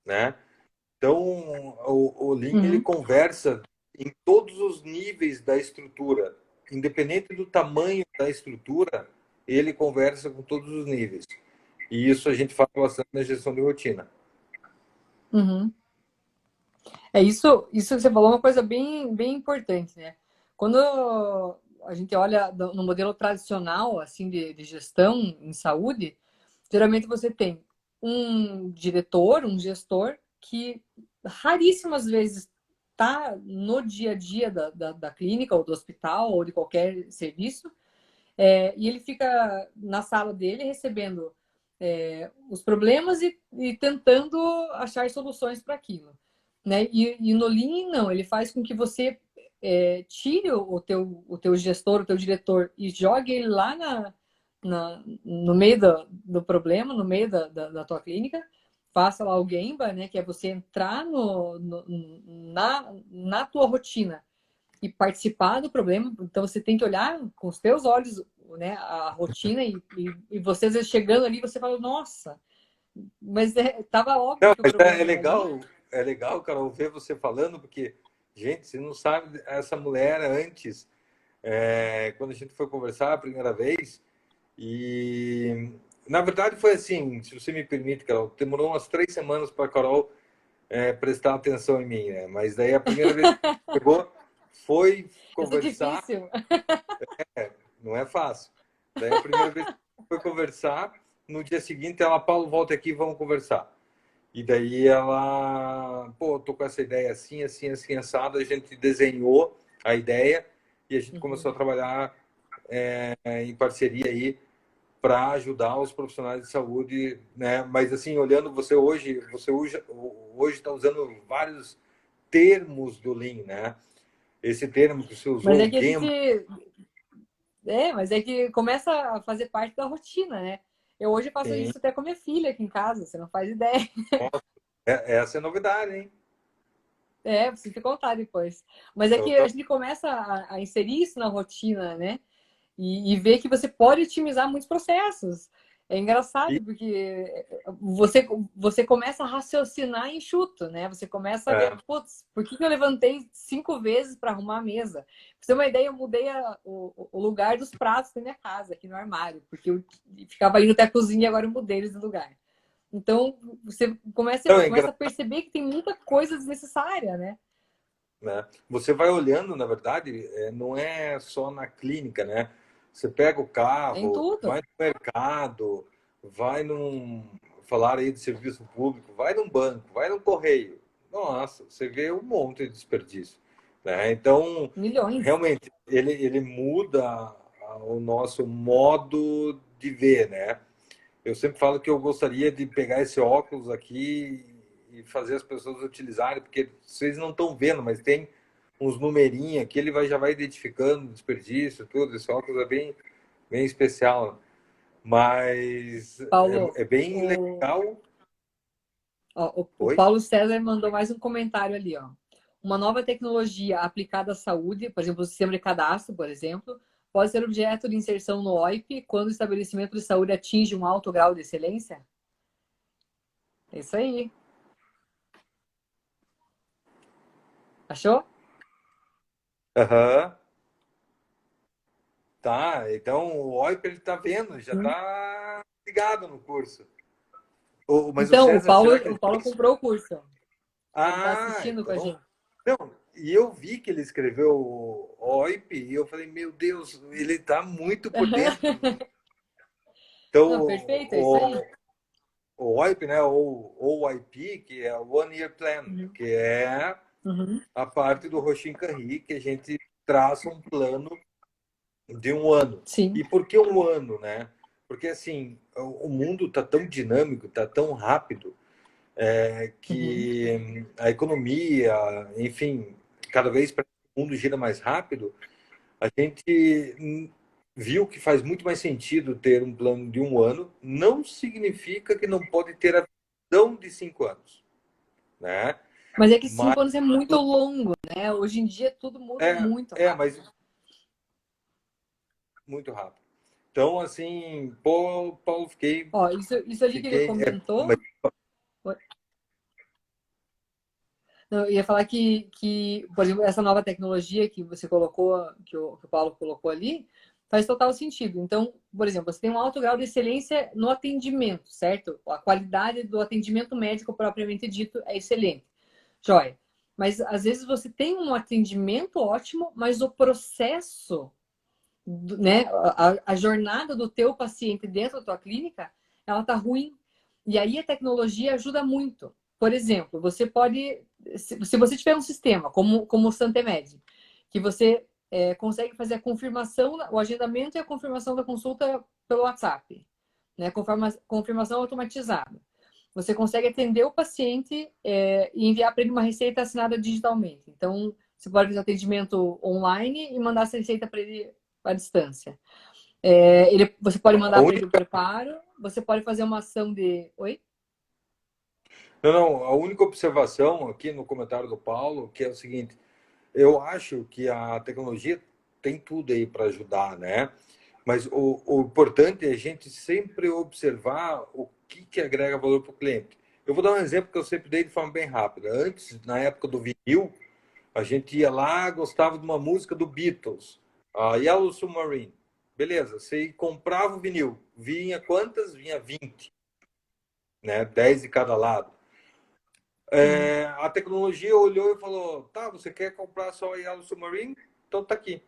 né? Então, o Lean, ele conversa em todos os níveis da estrutura. Independente do tamanho da estrutura, ele conversa com todos os níveis. E isso a gente fala bastante na gestão de rotina. Isso que você falou é uma coisa bem, bem importante, né? Quando a gente olha no modelo tradicional assim de gestão em saúde, geralmente você tem um diretor, um gestor que raríssimas vezes está no dia a dia da clínica ou do hospital ou de qualquer serviço, e ele fica na sala dele recebendo os problemas e tentando achar soluções para aquilo, né? E no Lean, não, ele faz com que você tire o teu gestor, o teu diretor e jogue ele lá no meio do problema, no meio da tua clínica, faça lá o Gemba, né? Que é você entrar na tua rotina e participar do problema. Então você tem que olhar com os teus olhos, né, a rotina e você às vezes chegando ali, você fala, nossa, mas tava óbvio Não, que o mas problema era ali. é legal, cara, ouvir você falando, porque, gente, você não sabe, essa mulher antes, quando a gente foi conversar a primeira vez, e na verdade foi assim, se você me permite, Carol, demorou umas 3 semanas para a Carol prestar atenção em mim, né? Mas daí a primeira vez que chegou, foi Isso é conversar, difícil. não é fácil. Daí a primeira vez que foi conversar, no dia seguinte ela, Paulo, volta aqui, vamos conversar. E daí ela, tô com essa ideia assim, assim, assim, assado, a gente desenhou a ideia e a gente começou a trabalhar em parceria aí para ajudar os profissionais de saúde, né? Mas assim, olhando você hoje está usando vários termos do Lean, né? Esse termo que você Mas usou, é o que a gente. GAMP, Mas é que começa a fazer parte da rotina, né? Eu hoje faço sim, isso até com minha filha aqui em casa, você não faz ideia. essa é novidade, hein? Preciso te contar depois. Mas é Então, que a gente começa a inserir isso na rotina, né? E ver que você pode otimizar muitos processos. É engraçado, E, porque você começa a raciocinar enxuto, né? Você começa a ver, é, putz, por que eu levantei 5 vezes para arrumar a mesa? Pra você ter uma ideia, eu mudei o lugar dos pratos da minha casa, aqui no armário, porque eu ficava indo até a cozinha e agora eu mudei eles de lugar. Então, você então, é começa a engraçado, perceber que tem muita coisa desnecessária, né? né? Você vai olhando, na verdade, não é só na clínica, né? Você pega o Em carro, tudo. vai no mercado, vai num... Falar aí de serviço público, vai num banco, vai num correio. Nossa, você vê um monte de desperdício, né? Então, Milhões. realmente, ele muda o nosso modo de ver, né? Eu sempre falo que eu gostaria de pegar esse óculos aqui e fazer as pessoas utilizarem, porque vocês não estão vendo, mas tem uns numerinhos aqui, ele já vai identificando desperdício, tudo. Esse óculos é bem especial, mas Paulo, é bem o, legal. o Oi? Paulo César mandou mais um comentário ali, ó. Uma nova tecnologia aplicada à saúde, por exemplo, o sistema de cadastro, por exemplo, pode ser objeto de inserção no OIP quando o estabelecimento de saúde atinge um alto grau de excelência? É isso aí. Achou? Aham. Tá, então o OIP ele tá vendo, já Hum. tá ligado no curso. Mas o Então, César, será que O ele Paulo fez? comprou o curso. Ele está Ah, assistindo com a então. gente. Não, e eu vi que ele escreveu o OIP e eu falei, meu Deus, ele está muito por dentro. Então, Não, perfeito, é isso aí. o OIP, né, ou OIP, que é o One Year Plan, Uhum. que é Uhum. a parte do Roshin Kanri, que a gente traça um plano de um ano. Sim. E por que um ano, né? Porque, assim, o mundo está tão dinâmico, está tão rápido, Uhum. que a economia, enfim, cada vez o mundo gira mais rápido, a gente viu que faz muito mais sentido ter um plano de um ano. Não significa que não pode ter a visão de 5 anos, né? Mas é que Mas 5 anos é muito longo, né? Hoje em dia tudo muda muito rápido. mas muito rápido. Então, assim, pô, Paulo, Ó, isso ali que ele fiquei, comentou. Não, eu ia falar por exemplo, essa nova tecnologia que você colocou, que o Paulo colocou ali, faz total sentido. Então, por exemplo, você tem um alto grau de excelência no atendimento, certo? A qualidade do atendimento médico propriamente dito é excelente. Joia. Mas às vezes você tem um atendimento ótimo, mas o processo, né, a jornada do teu paciente dentro da tua clínica, ela tá ruim. E aí a tecnologia ajuda muito. Por exemplo, você pode, se você tiver um sistema como o Santemed, que você consegue fazer a confirmação, o agendamento e a confirmação da consulta pelo WhatsApp, né, confirmação automatizada. Você consegue atender o paciente e enviar para ele uma receita assinada digitalmente. Então, você pode fazer atendimento online e mandar essa receita para ele à distância. Você pode a mandar para ele o única, preparo, você pode fazer uma ação de. Oi? não, a única observação aqui no comentário do Paulo, que é o seguinte, eu acho que a tecnologia tem tudo aí para ajudar, né? Mas o importante é a gente sempre observar o que agrega valor para o cliente. Eu vou dar um exemplo que eu sempre dei de forma bem rápida. Antes, na época do vinil, a gente ia lá, gostava de uma música do Beatles, a Yellow Submarine. Beleza, você comprava o vinil. Vinha quantas? Vinha 20, né? 10 de cada lado. Uhum. A tecnologia olhou e falou: tá, você quer comprar só a Yellow Submarine? Então tá aqui.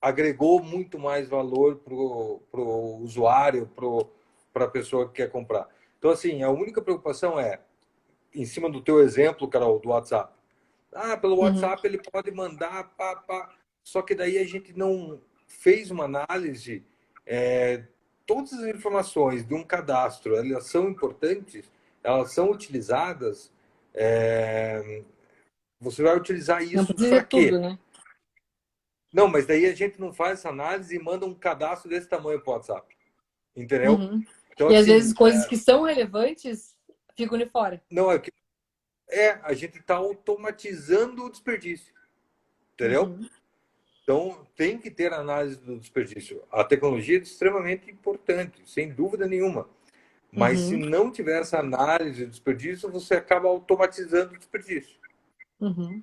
Agregou muito mais valor pro usuário, para a pessoa que quer comprar. Então, assim, a única preocupação é, em cima do teu exemplo, Carol, do WhatsApp. Ah, pelo Uhum. WhatsApp ele pode mandar, pá, pá. Só que daí a gente não fez uma análise. Todas as informações de um cadastro, elas são importantes, elas são utilizadas. Você vai utilizar Não isso precisa para de tudo, quê? né? Não, mas daí a gente não faz essa análise e manda um cadastro desse tamanho para o WhatsApp. Entendeu? Uhum. Então, E às vezes assim, coisas que são relevantes ficam de fora. não a gente está automatizando o desperdício. Entendeu? Uhum. Então, tem que ter análise do desperdício. A tecnologia é extremamente importante, sem dúvida nenhuma. Mas se Uhum, não tiver essa análise do desperdício, você acaba automatizando o desperdício. uhum.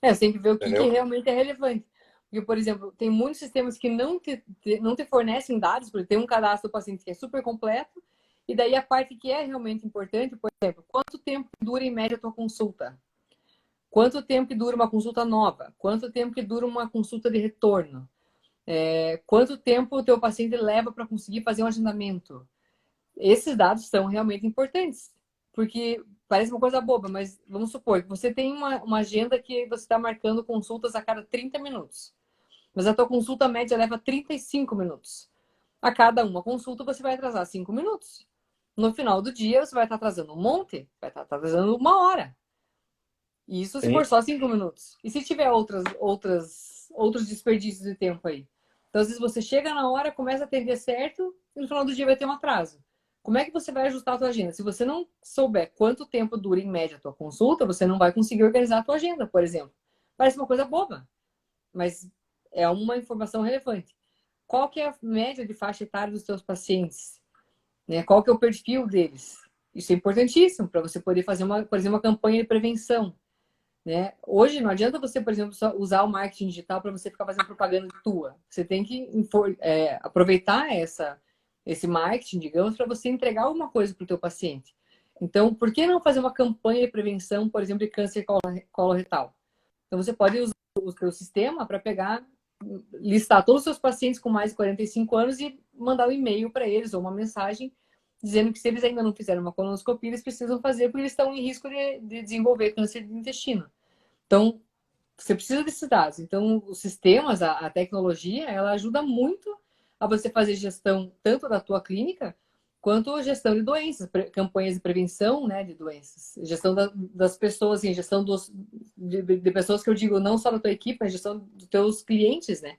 Você tem que ver o que Entendeu? realmente é relevante. Porque, por exemplo, tem muitos sistemas que não te fornecem dados, porque tem um cadastro do paciente que é super completo, e daí a parte que é realmente importante, por exemplo, quanto tempo dura em média a tua consulta? Quanto tempo que dura uma consulta nova? Quanto tempo que dura uma consulta de retorno? Quanto tempo o teu paciente leva para conseguir fazer um agendamento? Esses dados são realmente importantes, porque parece uma coisa boba, mas vamos supor que você tem uma agenda que você está marcando consultas a cada 30 minutos, mas a tua consulta média leva 35 minutos. A cada uma consulta você vai atrasar 5 minutos. No final do dia você vai estar atrasando um monte, vai estar atrasando uma hora. Isso se Sim. for só 5 minutos. E se tiver outros desperdícios de tempo aí? Então, às vezes você chega na hora, começa a atender certo, e no final do dia vai ter um atraso. Como é que você vai ajustar a tua agenda? Se você não souber quanto tempo dura em média a tua consulta, você não vai conseguir organizar a tua agenda, por exemplo. Parece uma coisa boba, mas é uma informação relevante. Qual que é a média de faixa etária dos teus pacientes? Né? Qual que é o perfil deles? Isso é importantíssimo para você poder fazer, por exemplo, uma campanha de prevenção. Né? Hoje não adianta você, por exemplo, só usar o marketing digital para você ficar fazendo propaganda tua. Você tem que aproveitar esse marketing, digamos, para você entregar alguma coisa para o teu paciente. Então, por que não fazer uma campanha de prevenção, por exemplo, de câncer coloretal? Então, você pode usar o seu sistema para pegar, listar todos os seus pacientes com mais de 45 anos e mandar um e-mail para eles ou uma mensagem dizendo que se eles ainda não fizeram uma colonoscopia, eles precisam fazer porque eles estão em risco de desenvolver câncer de intestino. Então, você precisa desses dados. Então, os sistemas, a tecnologia, ela ajuda muito a você fazer gestão tanto da tua clínica quanto gestão de doenças, campanhas de prevenção, né, de doenças, gestão das pessoas, assim, gestão de pessoas que eu digo não só da tua equipe, mas gestão dos teus clientes, né?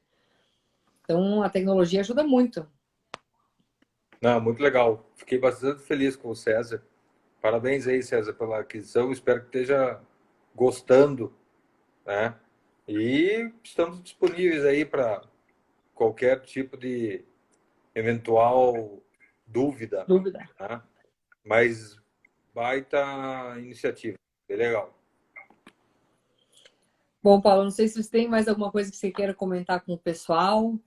Então, a tecnologia ajuda muito. Não, muito legal. Fiquei bastante feliz com o César. Parabéns aí, César, pela aquisição. Espero que esteja gostando, né? E estamos disponíveis aí para qualquer tipo de eventual dúvida, Dúvida. né? Mas baita iniciativa. Bem legal. Bom, Paulo, não sei se você tem mais alguma coisa que você queira comentar com o pessoal.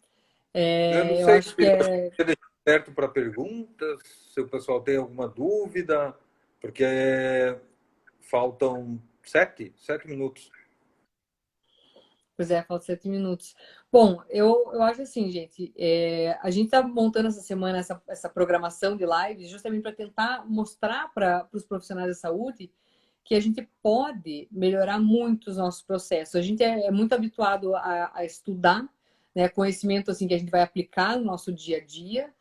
Eu não Eu sei acho se que já deixei aberto para perguntas, se o pessoal tem alguma dúvida, porque faltam sete minutos. pois é, falta 7 minutos. Bom, eu acho assim, gente, a gente está montando essa semana essa programação de lives justamente para tentar mostrar para os profissionais da saúde que a gente pode melhorar muito os nossos processos. A gente é muito habituado a estudar, né, conhecimento assim que a gente vai aplicar no nosso dia a dia,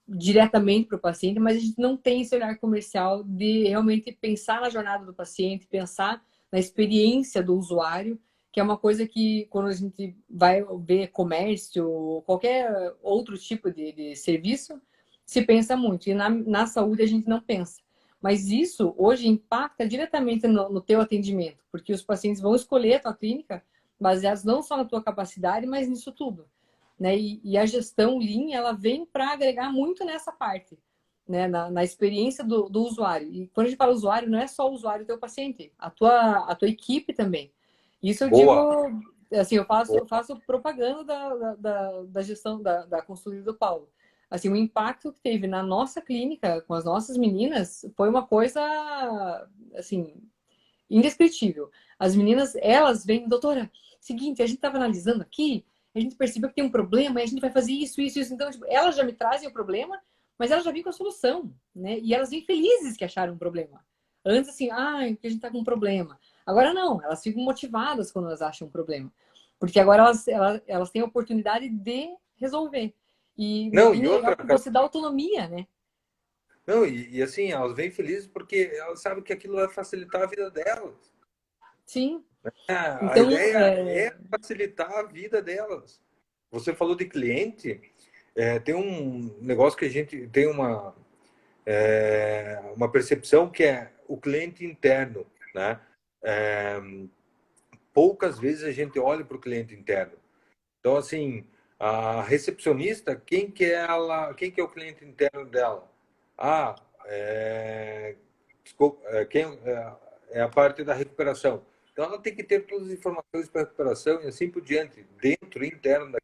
diretamente para o paciente, mas a gente não tem esse olhar comercial de realmente pensar na jornada do paciente, pensar na experiência do usuário, que é uma coisa que quando a gente vai ver comércio, qualquer outro tipo de serviço, se pensa muito. E na saúde a gente não pensa. Mas isso hoje impacta diretamente no teu atendimento, porque os pacientes vão escolher a tua clínica baseados não só na tua capacidade, mas nisso tudo. Né? E a gestão Lean, ela vem para agregar muito nessa parte, né? Na experiência do usuário. E quando a gente fala usuário, não é só o usuário teu paciente, a tua equipe também. Isso eu digo, Boa, assim, eu faço, boa. eu faço propaganda da gestão da consultoria do Paulo. Assim, o impacto que teve na nossa clínica, com as nossas meninas, foi uma coisa, assim, indescritível. As meninas, elas vêm, doutora, seguinte, a gente estava analisando aqui, a gente percebeu que tem um problema, e a gente vai fazer isso, isso, isso. Então, tipo, elas já me trazem o problema, mas elas já vêm com a solução, né? E elas vêm felizes que acharam um problema. Antes, assim, que a gente tá com um problema. Agora não, elas ficam motivadas quando elas acham um problema. Porque agora elas têm a oportunidade de resolver. E no Não, Lean e é legal outra, porque você dá autonomia, né? não, e assim, elas vêm felizes porque elas sabem que aquilo vai facilitar a vida delas. Sim. A Então, ideia é facilitar a vida delas. Você falou de cliente, tem um negócio que a gente tem uma percepção que é o cliente interno, né? É, poucas vezes a gente olha para o cliente interno. Então, assim, a recepcionista, quem que é ela, quem que é o cliente interno dela? Ah, desculpa, é a parte da recuperação. Então, ela tem que ter todas as informações para recuperação e assim por diante, dentro e interno.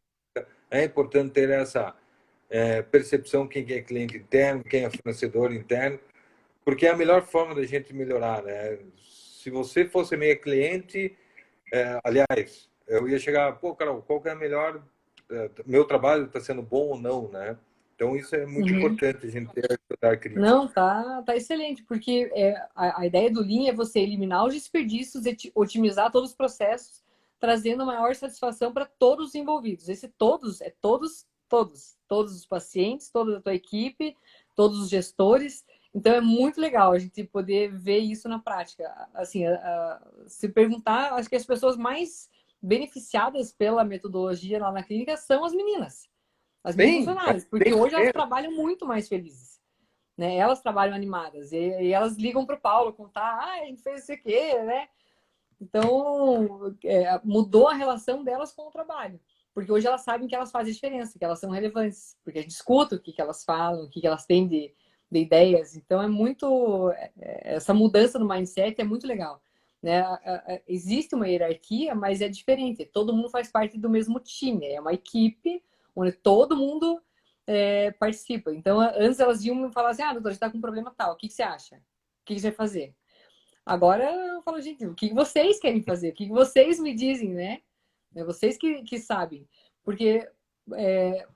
É importante ter essa percepção quem é cliente interno, quem é fornecedor interno, porque é a melhor forma da gente melhorar, né? Se você fosse meio cliente, aliás, eu ia chegar, pô, Carol, qual que é a melhor, meu trabalho está sendo bom ou não, né? Então isso é muito Uhum. importante a gente ter a crítica. Não, tá excelente, porque a ideia do Lean é você eliminar os desperdícios, otimizar todos os processos, trazendo maior satisfação para todos os envolvidos. Esse todos é todos os pacientes, toda a tua equipe, todos os gestores. Então é muito legal a gente poder ver isso na prática. Assim, se perguntar, acho que as pessoas mais beneficiadas pela metodologia lá na clínica são as meninas, as minhas Sim, mas funcionárias, porque tem hoje elas dinheiro. trabalham muito mais felizes, né? Elas trabalham animadas e elas ligam para o Paulo contar, a gente fez isso aqui, né? Então, mudou a relação delas com o trabalho. Porque hoje elas sabem que elas fazem diferença, que elas são relevantes. Porque a gente escuta o que elas falam, o que elas têm de ideias. Então, é muito... Essa mudança no mindset é muito legal. Né? Existe uma hierarquia, mas é diferente. Todo mundo faz parte do mesmo time. É uma equipe onde todo mundo participa. Então, antes elas iam falar assim, doutor, a gente está com um problema tal. O que você acha? O que você vai fazer? Agora eu falo, gente, o que vocês querem fazer? O que vocês me dizem, né? É vocês que sabem. Porque é,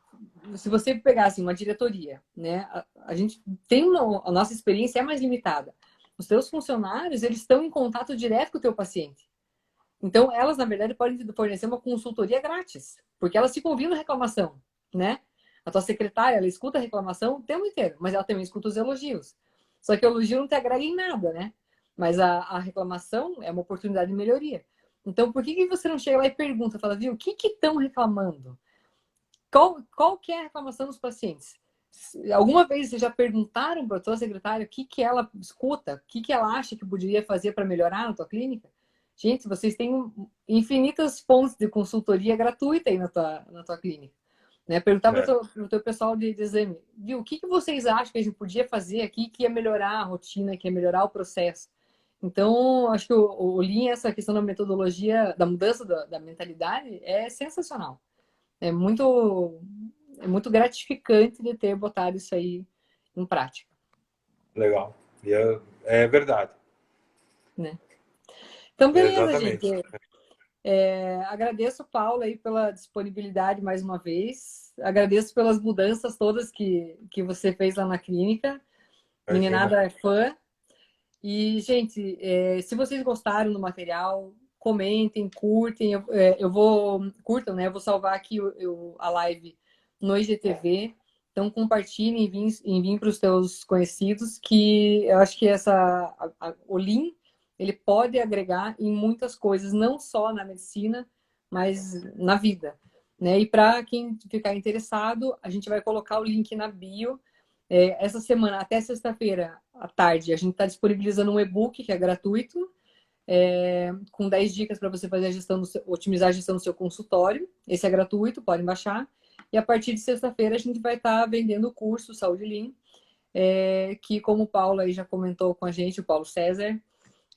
se você pegar assim, uma diretoria, né? A gente tem a nossa experiência é mais limitada. Os teus funcionários, eles estão em contato direto com o teu paciente. Então, elas, na verdade, podem fornecer uma consultoria grátis, porque elas ficam ouvindo reclamação, né? A tua secretária, ela escuta a reclamação o tempo inteiro, mas ela também escuta os elogios. Só que o elogio não te agrega em nada, né? Mas a reclamação é uma oportunidade de melhoria. Então, por que você não chega lá e pergunta, fala, viu, o que estão reclamando? Qual que é a reclamação dos pacientes? Alguma vez vocês já perguntaram para a tua secretária o que ela escuta, o que ela acha que poderia fazer para melhorar na tua clínica? Gente, vocês têm infinitas fontes de consultoria gratuita aí na tua clínica. Né? Perguntar para É, o teu pessoal de exame, viu, o que vocês acham que a gente podia fazer aqui que ia melhorar a rotina, que ia melhorar o processo? Então, acho que o Lean, essa questão da metodologia, da mudança da mentalidade, é sensacional. É muito gratificante de ter botado isso aí em prática, legal. E é verdade. né? Então, É beleza, gente. exatamente. Agradeço, Paulo, aí pela disponibilidade mais uma vez. Agradeço pelas mudanças todas que você fez lá na clínica. Imagina. Meninada é fã. E, gente, se vocês gostaram do material, comentem, curtem. Curtam, né? Eu vou salvar aqui a live no IGTV. Então, compartilhem, enviem para os teus conhecidos, que eu acho que o Lean, ele pode agregar em muitas coisas, não só na medicina, mas na vida. Né? E para quem ficar interessado, a gente vai colocar o link na bio. Essa semana, até sexta-feira à tarde, a gente está disponibilizando um e-book que é gratuito, com 10 dicas para você fazer otimizar a gestão do seu consultório. Esse é gratuito, podem baixar. E a partir de sexta-feira a gente vai estar vendendo o curso Saúde Lean, que como o Paulo aí já comentou com a gente, o Paulo César,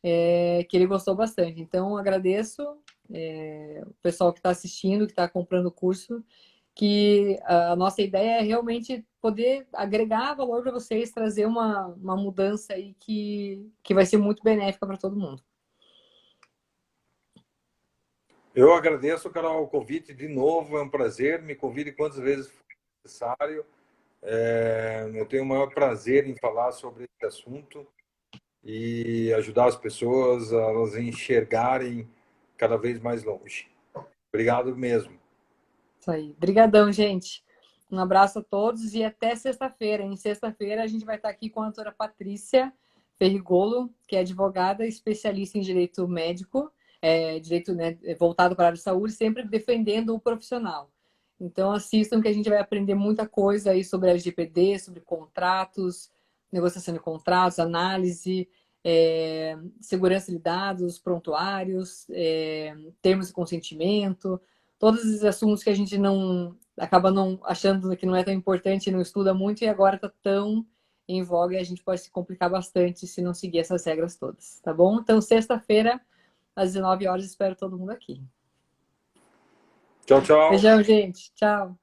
que ele gostou bastante. Então, agradeço o pessoal que está assistindo, que está comprando o curso, que a nossa ideia é realmente poder agregar valor para vocês, trazer uma mudança aí que vai ser muito benéfica para todo mundo. Eu agradeço, Carol, o convite de novo. É um prazer. Me convide quantas vezes for necessário. Eu tenho o maior prazer em falar sobre esse assunto e ajudar as pessoas a elas enxergarem cada vez mais longe. Obrigado mesmo. Isso aí. Obrigadão, gente. Um abraço a todos e até sexta-feira. Em sexta-feira a gente vai estar aqui com a doutora Patrícia Ferrigolo, que é advogada especialista em direito médico, direito, né, voltado para a área de saúde, sempre defendendo o profissional. Então assistam que a gente vai aprender muita coisa aí sobre LGPD, sobre contratos, negociação de contratos, análise, segurança de dados, prontuários, termos de consentimento, todos esses assuntos que a gente não acaba não achando que não é tão importante, não estuda muito e agora está tão em voga e a gente pode se complicar bastante se não seguir essas regras todas, tá bom? Então, sexta-feira, às 19 horas, espero todo mundo aqui. Tchau, tchau. Beijão, gente. Tchau.